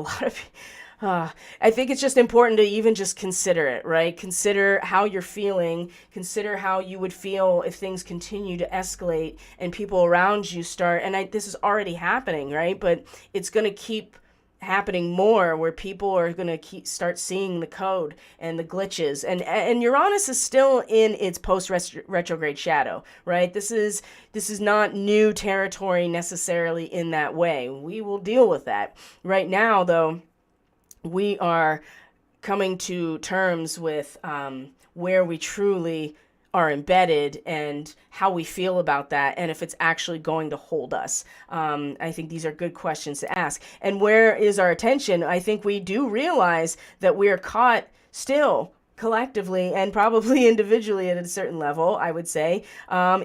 I think it's just important to even just consider it, right? Consider how you're feeling. Consider how you would feel if things continue to escalate and people around you start, and this is already happening, right? But it's going to keep happening more, where people are going to start seeing the code and the glitches, and Uranus is still in its post retrograde shadow, right? This is not new territory necessarily in that way. We will deal with that. Right now, though, we are coming to terms with where we truly are embedded and how we feel about that, and if it's actually going to hold us. I think these are good questions to ask. And where is our attention? I think we do realize that we are caught still collectively and probably individually at a certain level, I would say,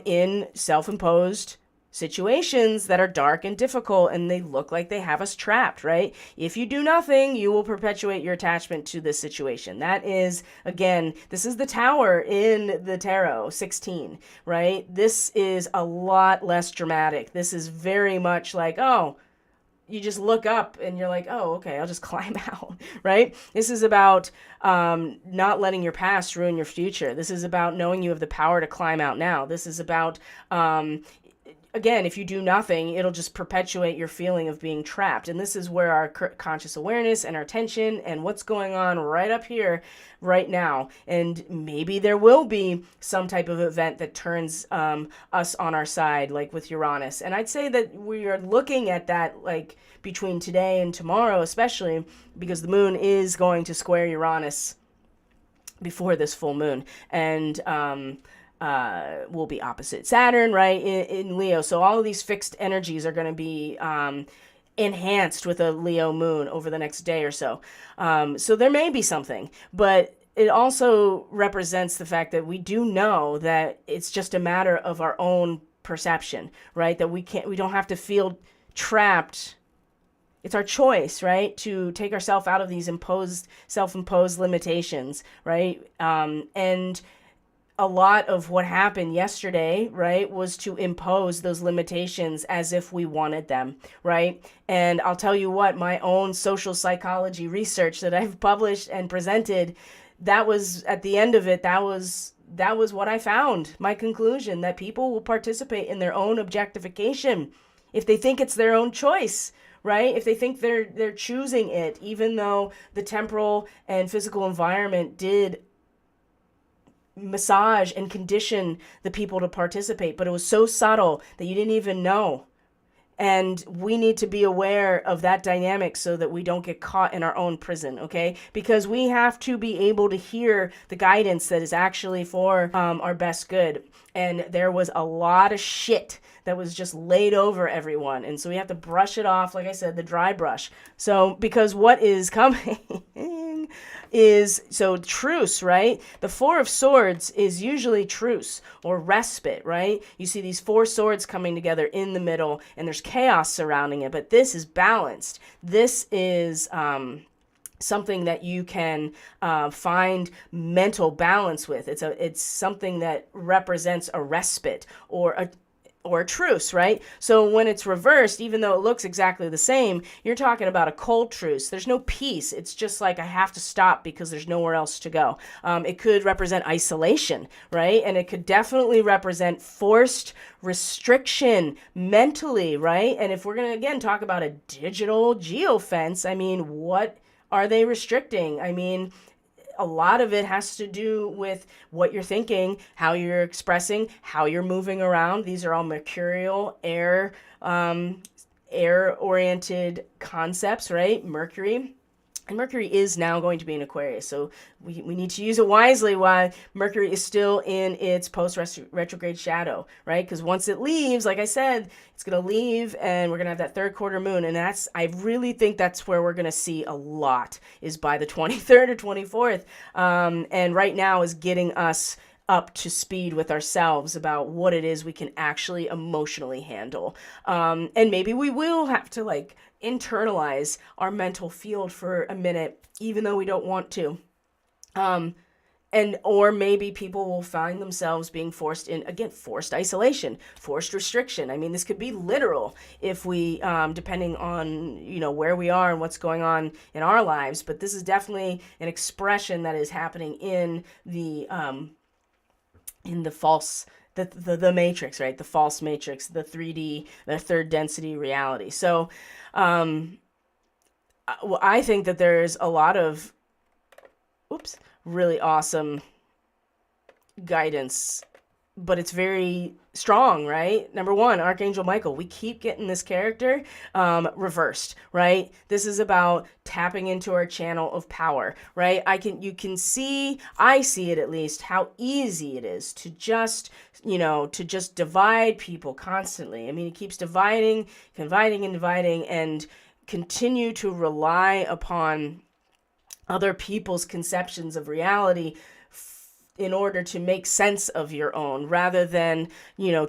in self-imposed situations that are dark and difficult, and they look like they have us trapped, right? If you do nothing, you will perpetuate your attachment to this situation. That is, again, this is the Tower in the Tarot, 16, right? This is a lot less dramatic. This is very much like, oh, you just look up and you're like, oh, okay, I'll just climb out, right? This is about not letting your past ruin your future. This is about knowing you have the power to climb out now. This is about again, if you do nothing, it'll just perpetuate your feeling of being trapped. And this is where our conscious awareness and our attention and what's going on right up here, right now. And maybe there will be some type of event that turns us on our side, like with Uranus. And I'd say that we are looking at that like between today and tomorrow, especially because the moon is going to square Uranus before this full moon. And will be opposite Saturn, right, in Leo. So all of these fixed energies are going to be enhanced with a Leo moon over the next day or so. So there may be something, but it also represents the fact that we do know that it's just a matter of our own perception, right? That we don't have to feel trapped. It's our choice, right, to take ourselves out of these self-imposed limitations, right? And a lot of what happened yesterday, right, was to impose those limitations as if we wanted them, right? And I'll tell you what, my own social psychology research that I've published and presented, that was, at the end of it, that was what I found, my conclusion, that people will participate in their own objectification if they think it's their own choice, right? If they think they're choosing it, even though the temporal and physical environment did massage and condition the people to participate, but it was so subtle that you didn't even know. And we need to be aware of that dynamic so that we don't get caught in our own prison, okay? Because we have to be able to hear the guidance that is actually for our best good. And there was a lot of shit that was just laid over everyone. And so we have to brush it off, like I said, the dry brush. So, because what is coming is, so truce, right? The Four of Swords is usually truce or respite, right? You see these four swords coming together in the middle, and there's chaos surrounding it, but this is balanced. This is something that you can find mental balance with. It's something that represents a respite or a truce, right? So when it's reversed, even though it looks exactly the same, you're talking about a cold truce. There's no peace. It's just like I have to stop because there's nowhere else to go. It could represent isolation, right? And it could definitely represent forced restriction mentally, right? And if we're going to, again, talk about a digital geofence, I mean, what are they restricting? I mean, a lot of it has to do with what you're thinking, how you're expressing, how you're moving around. These are all mercurial, air-oriented concepts, right? Mercury. And Mercury is now going to be in Aquarius, so we need to use it wisely while Mercury is still in its post-retrograde shadow, right? Because once it leaves, like I said, it's going to leave, and we're going to have that third quarter moon, and I really think that's where we're going to see a lot, is by the 23rd or 24th, and right now is getting us up to speed with ourselves about what it is we can actually emotionally handle. And maybe we will have to like internalize our mental field for a minute, even though we don't want to. Or maybe people will find themselves being forced in, again, forced isolation, forced restriction. I mean, this could be literal if we, depending on, where we are and what's going on in our lives. But this is definitely an expression that is happening in the false, the matrix, right? The false matrix, the 3D, the third density reality. So, I think that there's a lot of, really awesome guidance, but it's very strong, right? Number one, Archangel Michael. We keep getting this character reversed, right? This is about tapping into our channel of power, right? I see it at least, how easy it is to just, divide people constantly. I mean, it keeps dividing and continue to rely upon other people's conceptions of reality in order to make sense of your own, rather than,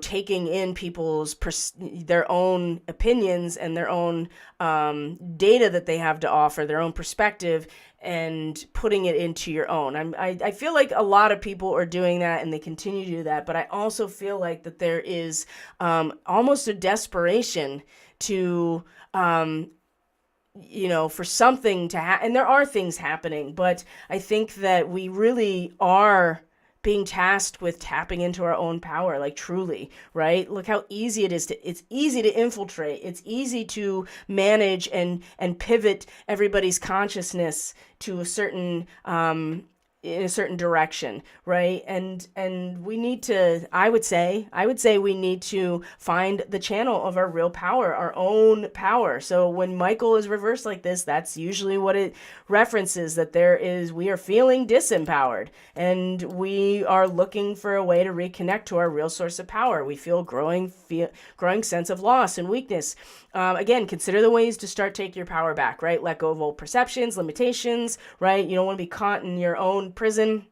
taking in people's their own opinions and their own data that they have to offer, their own perspective, and putting it into your own. I feel like a lot of people are doing that, and they continue to do that, but I also feel like that there is almost a desperation to for something to happen. And there are things happening, but I think that we really are being tasked with tapping into our own power, like truly, right? Look how easy it is it's easy to infiltrate. It's easy to manage and pivot everybody's consciousness to a certain, in a certain direction, right? And we need to, I would say we need to find the channel of our real power, our own power. So when Michael is reversed like this, that's usually what it references, that we are feeling disempowered, and we are looking for a way to reconnect to our real source of power. We feel growing sense of loss and weakness. Again, consider the ways to start taking your power back, right? Let go of old perceptions, limitations, right? You don't want to be caught in your own prison.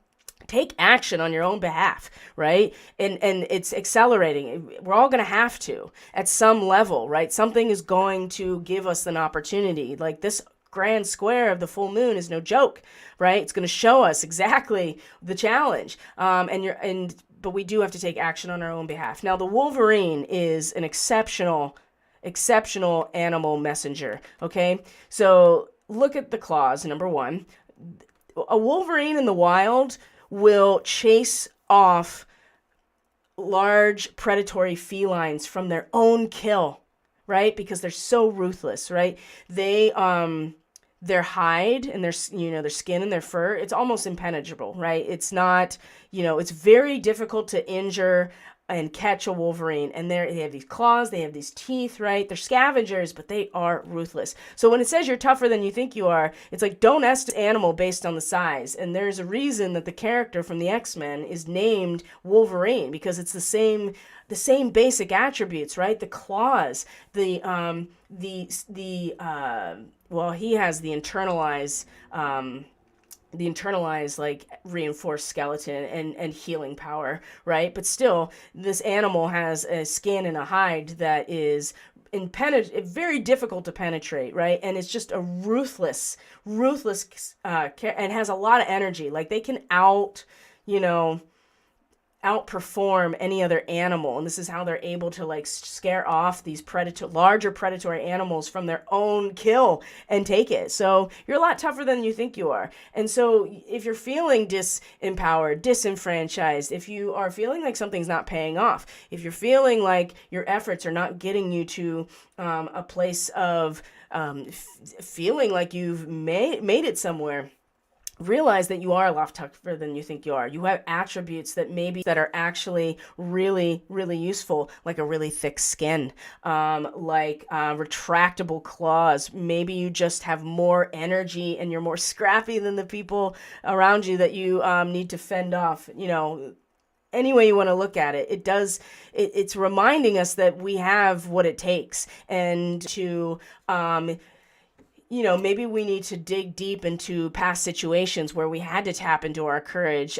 Take action on your own behalf, right? And it's accelerating. We're all going to have to at some level, right? Something is going to give us an opportunity. Like this grand square of the full moon is no joke, right? It's going to show us exactly the challenge. But we do have to take action on our own behalf. Now, the Wolverine is an exceptional animal messenger, okay? So look at the claws, number one. A Wolverine in the wild will chase off large predatory felines from their own kill, right? Because they're so ruthless, right? Their hide and their skin and their fur, it's almost impenetrable, right? It's not, it's very difficult to injure and catch a Wolverine. And they have these claws, they have these teeth, right? They're scavengers, but they are ruthless. So when it says you're tougher than you think you are, it's like, don't estimate an animal based on the size. And there's a reason that the character from the X-Men is named Wolverine, because it's the same basic attributes, right? The claws, he has the internalized like reinforced skeleton and healing power, right? But still, this animal has a skin and a hide that is very difficult to penetrate, right? And it's just a ruthless, and has a lot of energy. Like they can outperform any other animal, and this is how they're able to like scare off these larger predatory animals from their own kill and take it. So you're a lot tougher than you think you are. And so if you're feeling disempowered, disenfranchised, if you are feeling like something's not paying off, if you're feeling like your efforts are not getting you to a place of feeling like you've made it somewhere, realize that you are a lot tougher than you think you are. You have attributes that are actually really, really useful, like a really thick skin, like retractable claws. Maybe you just have more energy and you're more scrappy than the people around you that you need to fend off, any way you want to look at it. It's reminding us that we have what it takes, and to maybe we need to dig deep into past situations where we had to tap into our courage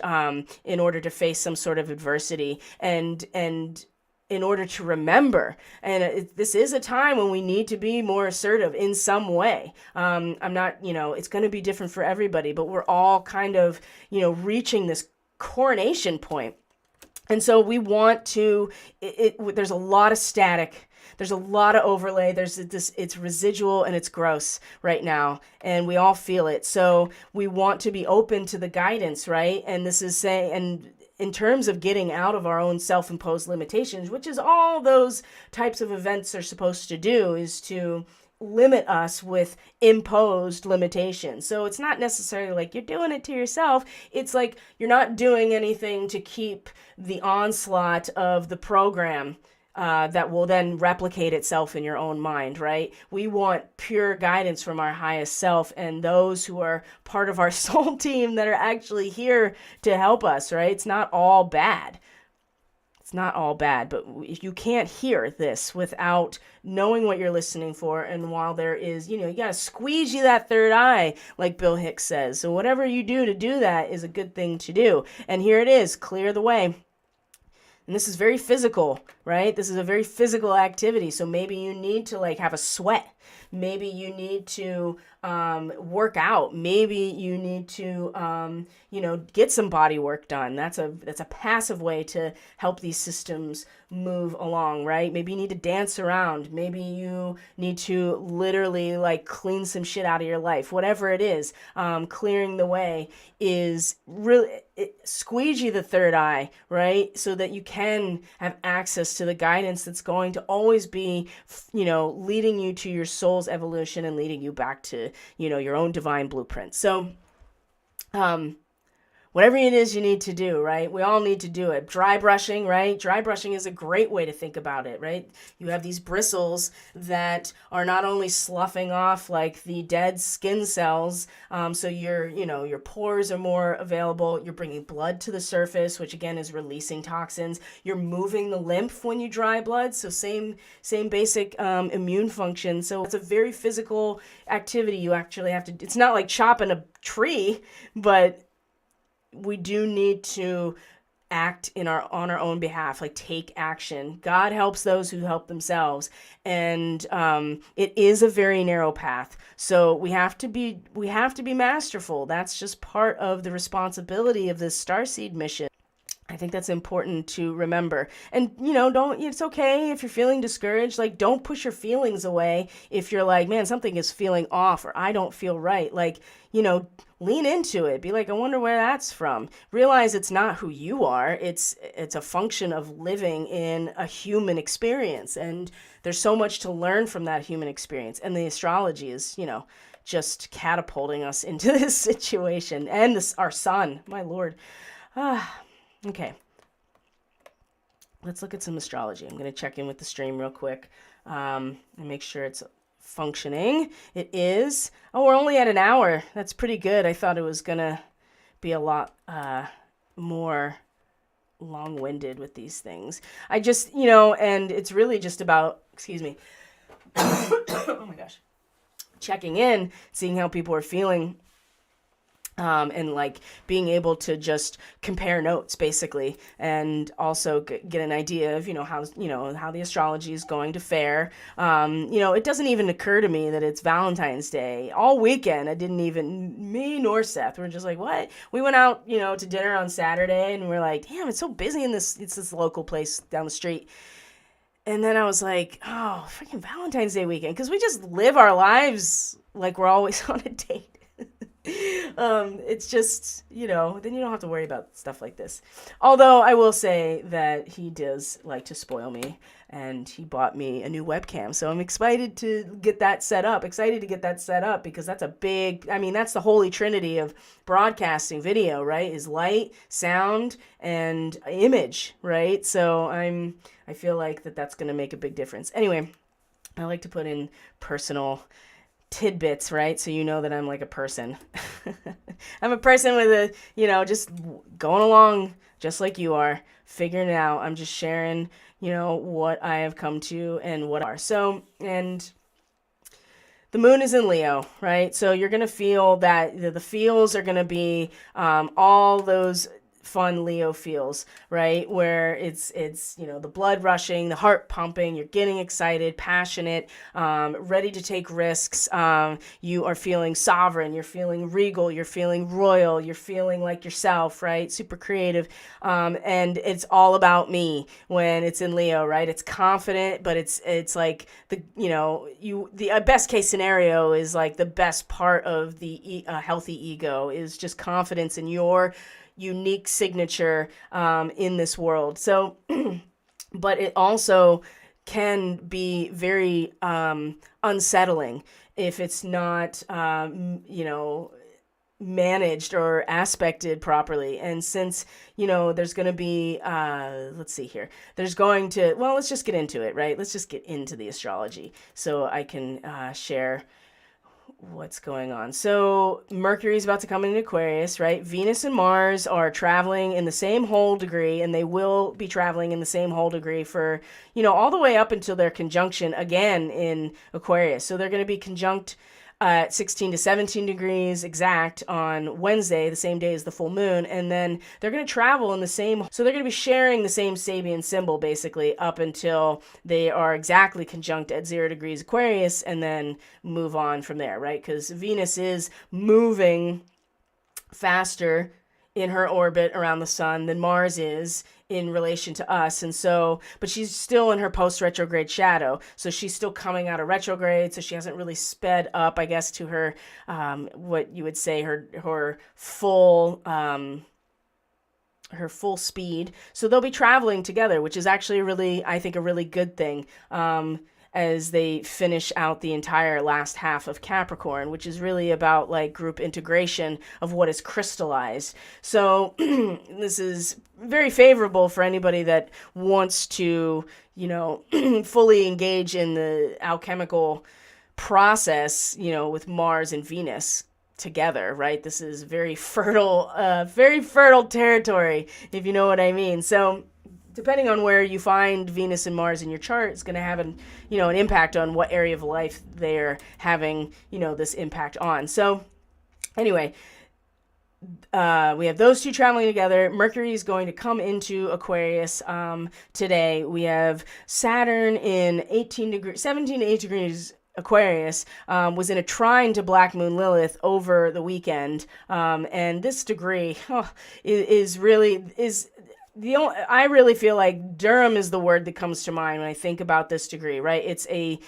in order to face some sort of adversity, and in order to remember. And this is a time when we need to be more assertive in some way. I'm not, it's going to be different for everybody, but we're all kind of, reaching this coronation point. And so we want to, there's a lot of static. There's a lot of overlay. It's residual and it's gross right now, and we all feel it. So we want to be open to the guidance, right? And this is saying, and in terms of getting out of our own self-imposed limitations, which is all those types of events are supposed to do, is to limit us with imposed limitations. So it's not necessarily like you're doing it to yourself. It's like you're not doing anything to keep the onslaught of the program that will then replicate itself in your own mind, right? We want pure guidance from our highest self and those who are part of our soul team that are actually here to help us, right? It's not all bad. It's not all bad, but you can't hear this without knowing what you're listening for. And while there is, you got to squeegee that third eye, like Bill Hicks says. So whatever you do to do that is a good thing to do. And here it is, clear the way. And this is very physical, right? This is a very physical activity. So maybe you need to like have a sweat. Maybe you need to work out. Maybe you need to, get some body work done. That's a passive way to help these systems move along, right? Maybe you need to dance around. Maybe you need to literally like clean some shit out of your life. Whatever it is, clearing the way is really squeegee the third eye, right? So that you can have access to the guidance that's going to always be, leading you to your soul's evolution and leading you back to, your own divine blueprint. So, whatever it is you need to do, right? We all need to do it. Dry brushing, right? Dry brushing is a great way to think about it, right? You have these bristles that are not only sloughing off like the dead skin cells, so your pores are more available. You're bringing blood to the surface, which again is releasing toxins. You're moving the lymph when you dry blood, so same basic immune function. So it's a very physical activity. You actually have to. It's not like chopping a tree, but we do need to act on our own behalf, like take action. God helps those who help themselves. And it is a very narrow path. So we have to be masterful. That's just part of the responsibility of this starseed mission. I think that's important to remember. And, it's okay if you're feeling discouraged. Like, don't push your feelings away if you're like, man, something is feeling off or I don't feel right. Like, lean into it. Be like, I wonder where that's from. Realize it's not who you are. It's a function of living in a human experience. And there's so much to learn from that human experience. And the astrology is, just catapulting us into this situation. And our sun, my Lord. Okay, let's look at some astrology. I'm going to check in with the stream real quick and make sure it's functioning. It is. Oh, we're only at an hour. That's pretty good. I thought it was going to be a lot more long-winded with these things. I just, and it's really just about, excuse me. Oh my gosh. Checking in, seeing how people are feeling. And like being able to just compare notes basically, and also get an idea of, how the astrology is going to fare. It doesn't even occur to me that it's Valentine's Day. All weekend, me nor Seth, we're just like, what? We went out, to dinner on Saturday and we're like, damn, it's so busy it's this local place down the street. And then I was like, oh, freaking Valentine's Day weekend. Because we just live our lives like we're always on a date. It's just, then you don't have to worry about stuff like this. Although I will say that he does like to spoil me, and he bought me a new webcam. So I'm excited to get that set up. Because that's that's the holy trinity of broadcasting video, right? Is light, sound, and image, right? So I feel like that's going to make a big difference. Anyway, I like to put in personal tidbits, right? So that I'm like a person. I'm a person with just going along just like you are, figuring it out. I'm just sharing, what I have come to and what are. So, and the moon is in Leo, right? So you're going to feel that the feels are going to be all those fun Leo feels, right? Where it's the blood rushing, the heart pumping, you're getting excited, passionate, ready to take risks. You are feeling sovereign, you're feeling regal, you're feeling royal, you're feeling like yourself, right? Super creative. And it's all about me when it's in Leo, right? It's confident, but it's like the best case scenario is like the best part of the healthy ego is just confidence in your unique signature in this world. So, but it also can be very unsettling if it's not, managed or aspected properly. And since, there's going to be, let's see here, let's just get into it, right? Let's just get into the astrology so I can share what's going on. So Mercury's about to come into Aquarius, right? Venus and Mars are traveling in the same whole degree, and they will be traveling in the same whole degree for, all the way up until their conjunction again in Aquarius. So they're going to be conjunct at 16 to 17 degrees exact on Wednesday, the same day as the full moon. And then they're going to travel in the same, so they're going to be sharing the same Sabian symbol basically up until they are exactly conjunct at 0 degrees Aquarius, and then move on from there, right? Because Venus is moving faster in her orbit around the sun than Mars is in relation to us. And so, but she's still in her post-retrograde shadow. So she's still coming out of retrograde. So she hasn't really sped up, I guess, to her, what you would say, her full, speed. So they'll be traveling together, which is actually I think a really good thing. As they finish out the entire last half of Capricorn, which is really about like group integration of what is crystallized. So this is very favorable for anybody that wants to, fully engage in the alchemical process, with Mars and Venus together, right? This is very fertile territory, if you know what I mean. So depending on where you find Venus and Mars in your chart, it's going to have an impact on what area of life they're having, this impact on. So anyway, we have those two traveling together. Mercury is going to come into Aquarius today. We have Saturn in 17 to 8 degrees Aquarius, was in a trine to Black Moon Lilith over the weekend. And this degree is I really feel like Durham is the word that comes to mind when I think about this degree, right? It's a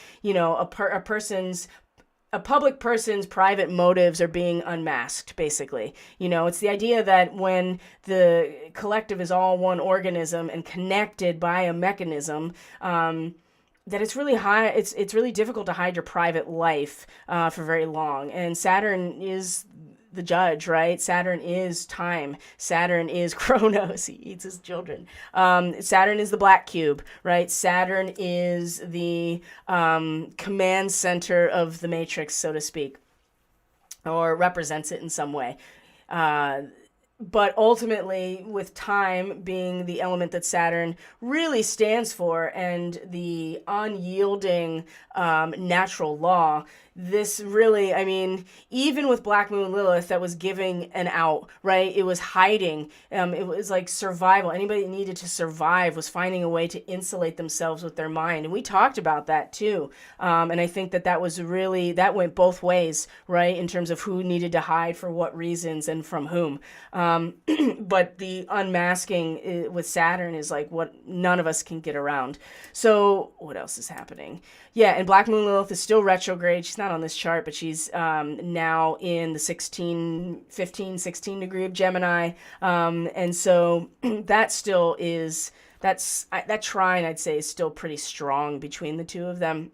public person's private motives are being unmasked, basically. It's the idea that when the collective is all one organism and connected by a mechanism, that it's really it's really difficult to hide your private life for very long. And Saturn is the judge, right? Saturn is time. Saturn is Kronos. He eats his children. Saturn is the black cube, right? Saturn is the command center of the matrix, so to speak, or represents it in some way. But ultimately, with time being the element that Saturn really stands for and the unyielding natural law, this really, even with Black Moon Lilith that was giving an out, right? It was hiding. It was like survival. Anybody that needed to survive was finding a way to insulate themselves with their mind. And we talked about that too. And I think that was really, that went both ways, right? In terms of who needed to hide for what reasons and from whom. But the unmasking with Saturn is like what none of us can get around. So what else is happening? Yeah, and Black Moon Lilith is still retrograde. She's not on this chart, but she's now in the 16 degree of Gemini. And so that still is, that trine, I'd say, is still pretty strong between the two of them.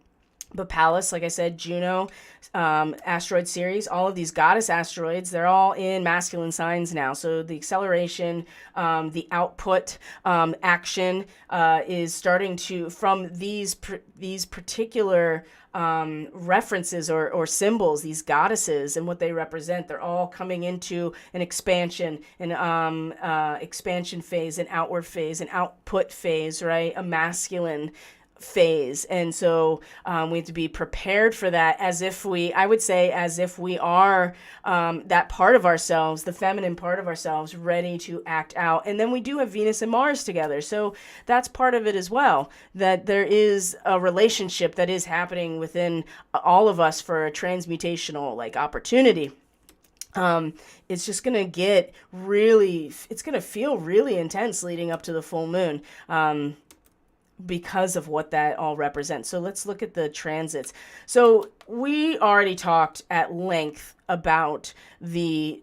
But Pallas, like I said, Juno, asteroid series, all of these goddess asteroids, they're all in masculine signs now. So the acceleration, the output, action is starting to, from these particular references or symbols, these goddesses and what they represent, they're all coming into an expansion, expansion phase, an outward phase, an output phase, right? A masculine phase. And so we have to be prepared for that as if we are that part of ourselves, the feminine part of ourselves, ready to act out. And then we do have Venus and Mars together. So that's part of it as well, that there is a relationship that is happening within all of us for a transmutational opportunity. It's just going to it's going to feel really intense leading up to the full moon. Because of what that all represents. So let's look at the transits. So we already talked at length about the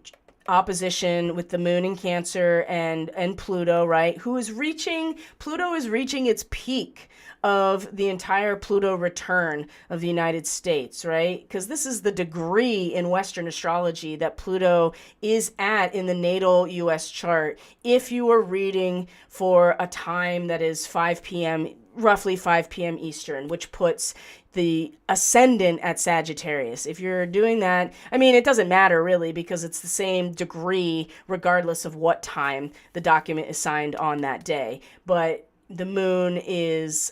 opposition with the moon in Cancer and Pluto, right? Pluto is reaching its peak of the entire Pluto return of the United States, right? Because this is the degree in Western astrology that Pluto is at in the natal U.S. chart. If you are reading for a time that is 5 p.m., roughly 5 p.m. Eastern, which puts the ascendant at Sagittarius. If you're doing that, I mean, it doesn't matter really because it's the same degree regardless of what time the document is signed on that day. But the moon is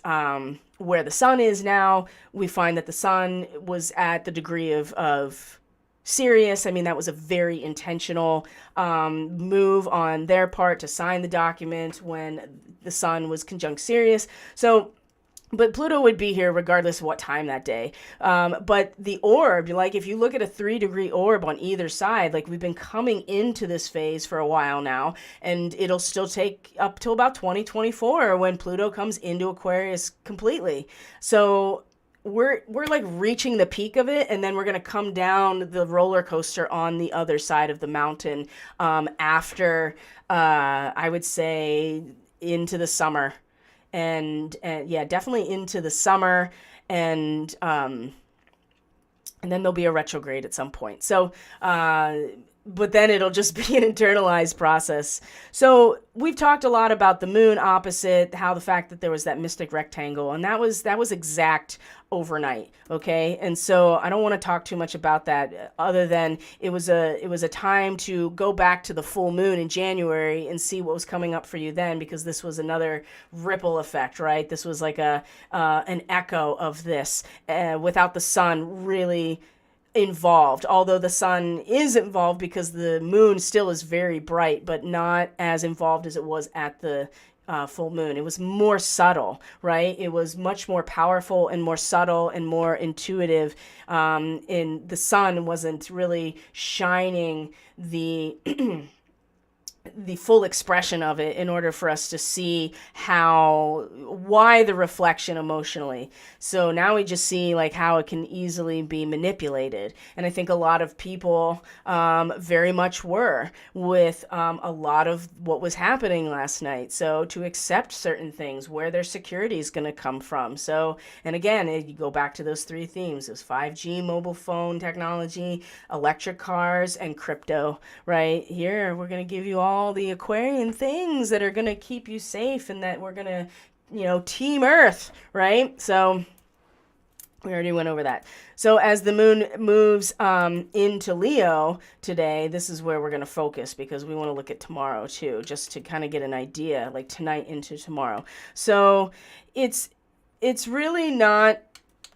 where the sun is now. We find that the sun was at the degree of Sirius. I mean, that was a very intentional move on their part to sign the document when the sun was conjunct Sirius. So, but Pluto would be here regardless of what time that day. But the orb, like if you look at a 3-degree orb on either side, like we've been coming into this phase for a while now, and it'll still take up till about 2024 when Pluto comes into Aquarius completely. So we're like reaching the peak of it, and then we're going to come down the roller coaster on the other side of the mountain after, I would say, into the summer. And yeah, definitely into the summer, and then there'll be a retrograde at some point. So, but then it'll just be an internalized process. So we've talked a lot about the moon opposite, how the fact that there was that mystic rectangle, and that was exact overnight. Okay. And so I don't want to talk too much about that other than it was a time to go back to the full moon in January and see what was coming up for you then, because this was another ripple effect, right? This was like an echo of this, without the sun really involved, although the sun is involved because the moon still is very bright, but not as involved as it was at the full moon. It was more subtle, right? It was much more powerful and more subtle and more intuitive. And the sun wasn't really shining the the full expression of it in order for us to see why the reflection emotionally. So now we just see like how it can easily be manipulated. And I think a lot of people very much were with a lot of what was happening last night. So to accept certain things, where their security is going to come from. So, and again, you go back to those 3 themes, those 5G mobile phone technology, electric cars, and crypto, right? Here, we're going to give you all the Aquarian things that are going to keep you safe, and that we're going to, team Earth, right? So we already went over that. So as the moon moves into Leo today, this is where we're going to focus, because we want to look at tomorrow too, just to kind of get an idea, like tonight into tomorrow. So it's really not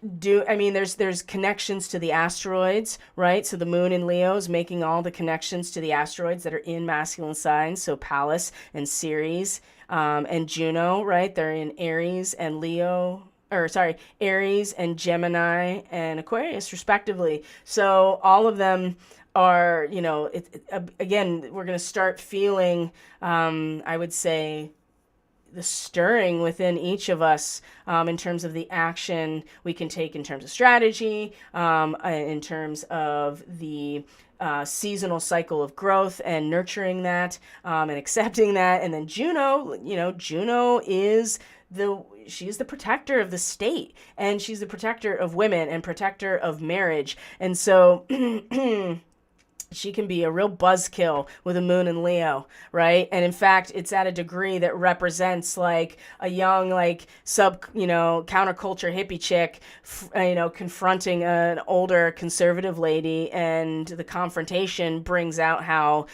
there's connections to the asteroids, right? So the moon in Leo is making all the connections to the asteroids that are in masculine signs. So Pallas and Ceres and Juno, right? They're in Aries and Aries and Gemini and Aquarius, respectively. So all of them are, again, we're going to start feeling, I would say, the stirring within each of us in terms of the action we can take in terms of strategy, in terms of the seasonal cycle of growth and nurturing that and accepting that. And then Juno, Juno is she's the protector of the state, and she's the protector of women and protector of marriage. And so she can be a real buzzkill with a moon in Leo, right? And in fact, it's at a degree that represents like a young, like counterculture hippie chick, confronting an older conservative lady, and the confrontation brings out how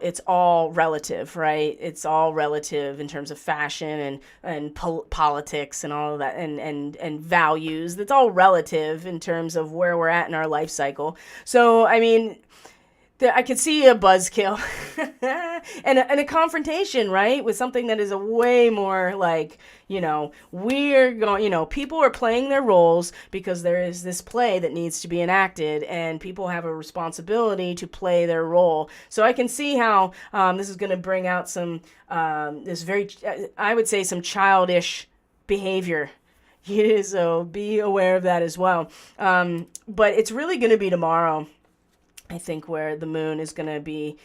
it's all relative, right? It's all relative in terms of fashion and politics and all of that, and values. That's all relative in terms of where we're at in our life cycle. So, I mean, I could see a buzzkill and a confrontation, right? With something that is a way more like, we're going, people are playing their roles because there is this play that needs to be enacted, and people have a responsibility to play their role. So I can see how this is going to bring out some, I would say, some childish behavior. So be aware of that as well. But it's really going to be tomorrow I think where the moon is going to be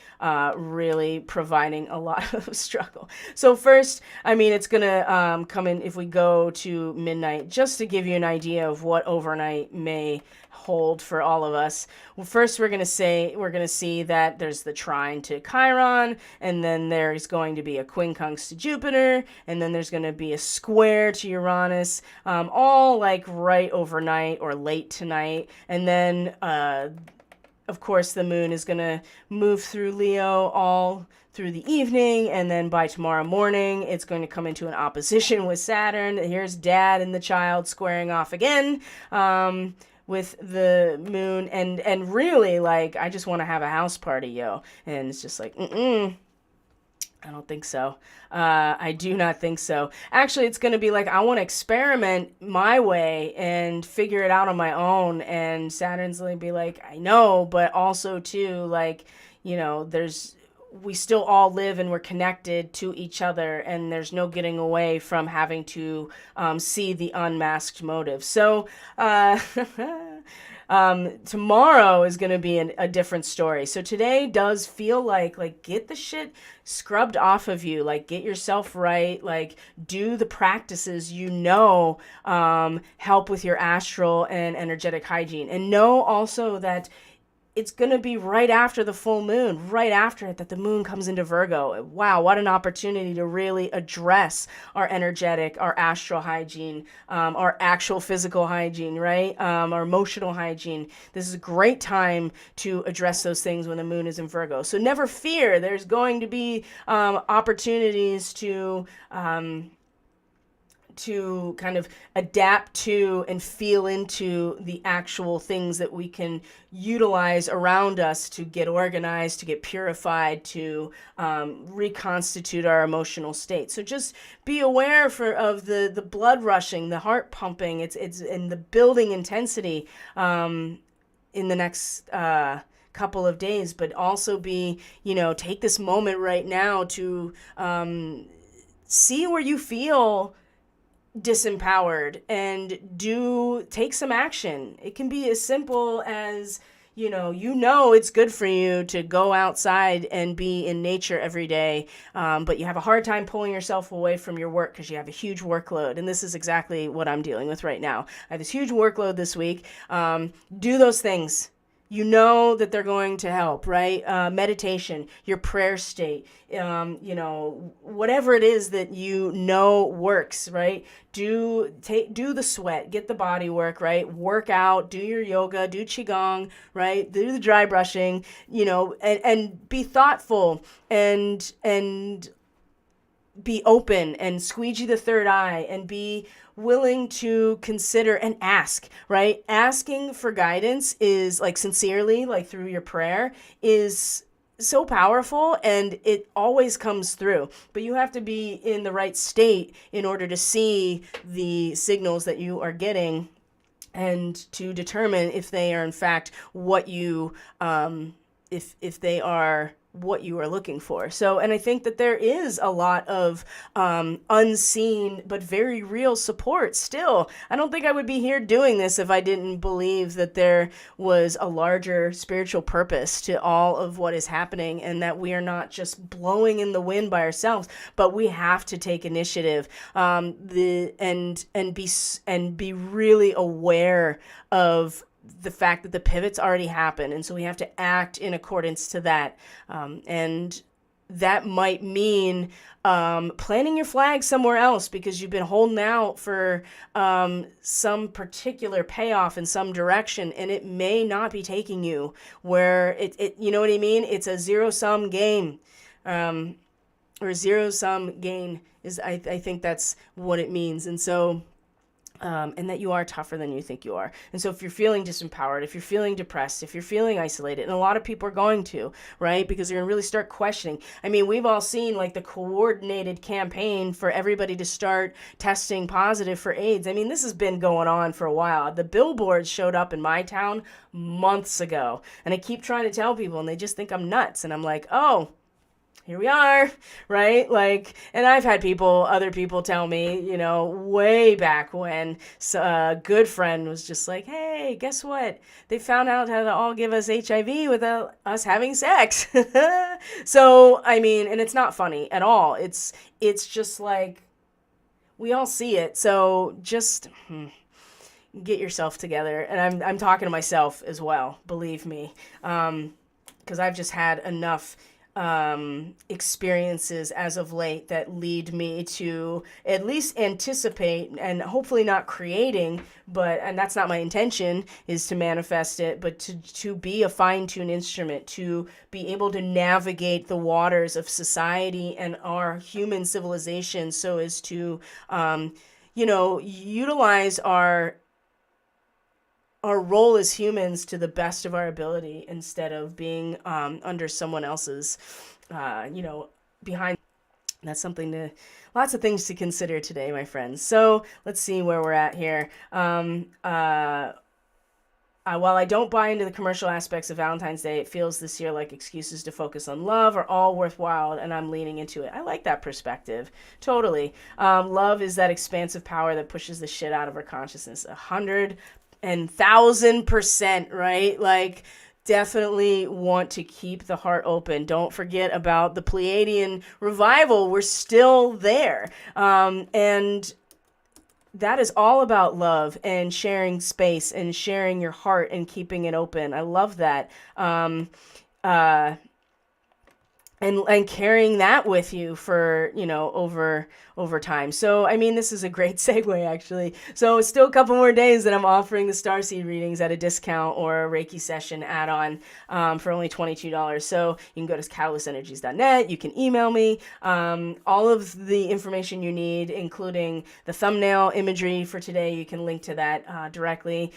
really providing a lot of struggle. So first, I mean, it's going to come in if we go to midnight, just to give you an idea of what overnight may hold for all of us. Well, first, we're going to see that there's the trine to Chiron, and then there's going to be a quincunx to Jupiter, and then there's going to be a square to Uranus, all like right overnight or late tonight, and then of course, the moon is going to move through Leo all through the evening, and then by tomorrow morning, it's going to come into an opposition with Saturn. Here's dad and the child squaring off again with the moon, and really, like, I just want to have a house party, yo. And it's just like, I don't think so. I do not think so. Actually, it's going to be like, I want to experiment my way and figure it out on my own. And Saturn's going to be like, I know, but also too, like, you know, we still all live and we're connected to each other, and there's no getting away from having to see the unmasked motive. So, tomorrow is going to be a different story. So today does feel like get the shit scrubbed off of you, like get yourself right, like do the practices, help with your astral and energetic hygiene. And know also that it's going to be right after the full moon, right after it, that the moon comes into Virgo. Wow, what an opportunity to really address our energetic, our astral hygiene, our actual physical hygiene, right? Our emotional hygiene. This is a great time to address those things when the moon is in Virgo. So never fear. There's going to be opportunities to kind of adapt to and feel into the actual things that we can utilize around us to get organized, to get purified, to reconstitute our emotional state. So just be aware of the blood rushing, the heart pumping, it's in the building intensity in the next couple of days, but also take this moment right now to see where you feel disempowered and take some action. It can be as simple as it's good for you to go outside and be in nature every day, but you have a hard time pulling yourself away from your work because you have a huge workload. And this is exactly what I'm dealing with right now. I have this huge workload this week. Do those things. You know that they're going to help, right? Meditation, your prayer state, whatever it is that works, right? Do the sweat, get the body work, right? Work out, do your yoga, do qigong, right? Do the dry brushing, and be thoughtful and be open and squeegee the third eye and be willing to consider and ask, right? Asking for guidance is sincerely, through your prayer, is so powerful, and it always comes through. But you have to be in the right state in order to see the signals that you are getting and to determine if they are in fact what you if they are what you are looking for. So, and I think that there is a lot of unseen but very real support still. I don't think I would be here doing this if I didn't believe that there was a larger spiritual purpose to all of what is happening, and that we are not just blowing in the wind by ourselves, but we have to take initiative and be really aware of the fact that the pivot's already happened, and so we have to act in accordance to that. And that might mean planting your flag somewhere else because you've been holding out for some particular payoff in some direction, and it may not be taking you where it you know what I mean? It's a zero-sum game, or zero-sum gain is I think that's what it means. And so and that you are tougher than you think you are. And so if you're feeling disempowered, if you're feeling depressed, if you're feeling isolated, and a lot of people are going to, right? Because they're going to really start questioning. I mean, we've all seen the coordinated campaign for everybody to start testing positive for AIDS. I mean, this has been going on for a while. The billboards showed up in my town months ago. And I keep trying to tell people, and they just think I'm nuts. And I'm like, oh, here we are, right? Like, and I've had other people tell me, way back when a good friend was just like, hey, guess what? They found out how to all give us HIV without us having sex. So, I mean, and it's not funny at all. It's just like, we all see it. So just get yourself together. And I'm talking to myself as well, believe me. Because I've just had enough experiences as of late that lead me to at least anticipate, and hopefully not creating, and that's not my intention, is to manifest it, but to be a fine-tuned instrument, to be able to navigate the waters of society and our human civilization so as to, utilize our role as humans to the best of our ability instead of being under someone else's, behind. That's lots of things to consider today, my friends. So let's see where we're at here. While I don't buy into the commercial aspects of Valentine's Day, it feels this year like excuses to focus on love are all worthwhile, and I'm leaning into it. I like that perspective. Totally. Love is that expansive power that pushes the shit out of our consciousness. 1,000%, right? Like, definitely want to keep the heart open. Don't forget about the Pleiadian revival. We're still there. And that is all about love and sharing space and sharing your heart and keeping it open. I love that. And carrying that with you for, over time. So, I mean, this is a great segue, actually. So it's still a couple more days that I'm offering the Starseed readings at a discount or a Reiki session add-on for only $22. So you can go to catalystenergies.net. You can email me. All of the information you need, including the thumbnail imagery for today, you can link to that directly.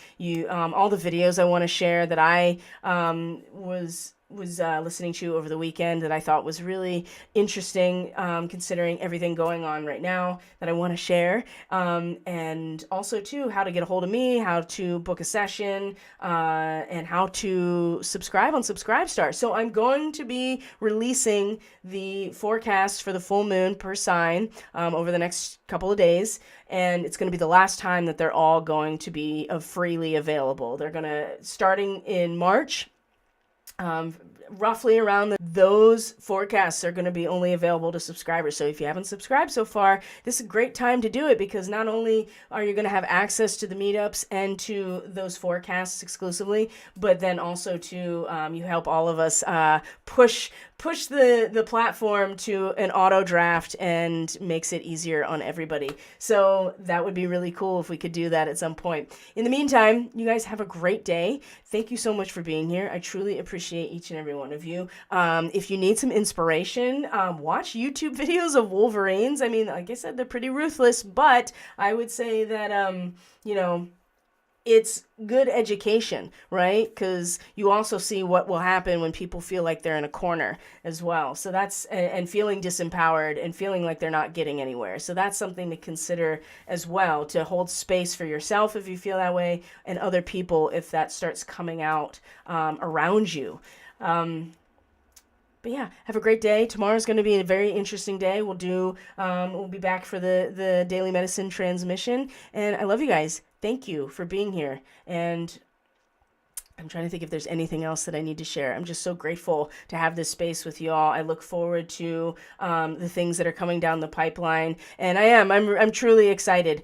All the videos I want to share that I was listening to over the weekend that I thought was really interesting, considering everything going on right now that I want to share. And also, too, how to get a hold of me, how to book a session, and how to subscribe on Subscribestar. So I'm going to be releasing the forecast for the full moon per sign over the next couple of days. And it's going to be the last time that they're all going to be freely available. They're going to, starting in March, roughly around those forecasts are going to be only available to subscribers. So if you haven't subscribed so far, this is a great time to do it, because not only are you going to have access to the meetups and to those forecasts exclusively, but then also to you help all of us push the platform to an auto draft and makes it easier on everybody. So that would be really cool if we could do that at some point. In the meantime, you guys have a great day. Thank you so much for being here. I truly appreciate each and every one of you. If you need some inspiration, watch YouTube videos of Wolverines. I mean, like I said, they're pretty ruthless, but I would say that, it's good education, right? Because you also see what will happen when people feel like they're in a corner as well. So that's, and feeling disempowered and feeling like they're not getting anywhere. So that's something to consider as well, to hold space for yourself if you feel that way, and other people if that starts coming out around you. But yeah, have a great day. Tomorrow's going to be a very interesting day. We'll be back for the Daily Medicine transmission. And I love you guys. Thank you for being here. And I'm trying to think if there's anything else that I need to share. I'm just so grateful to have this space with you all. I look forward to the things that are coming down the pipeline. And I'm truly excited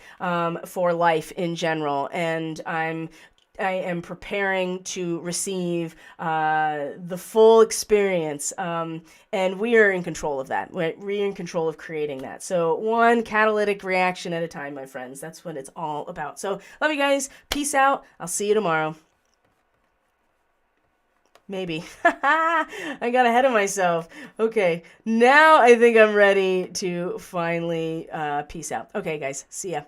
for life in general. And I am preparing to receive the full experience, and we are in control of that. We're in control of creating that. So one catalytic reaction at a time, my friends. That's what it's all about. So love you guys. Peace out. I'll see you tomorrow. Maybe. I got ahead of myself. Okay, now I think I'm ready to finally peace out. Okay, guys. See ya.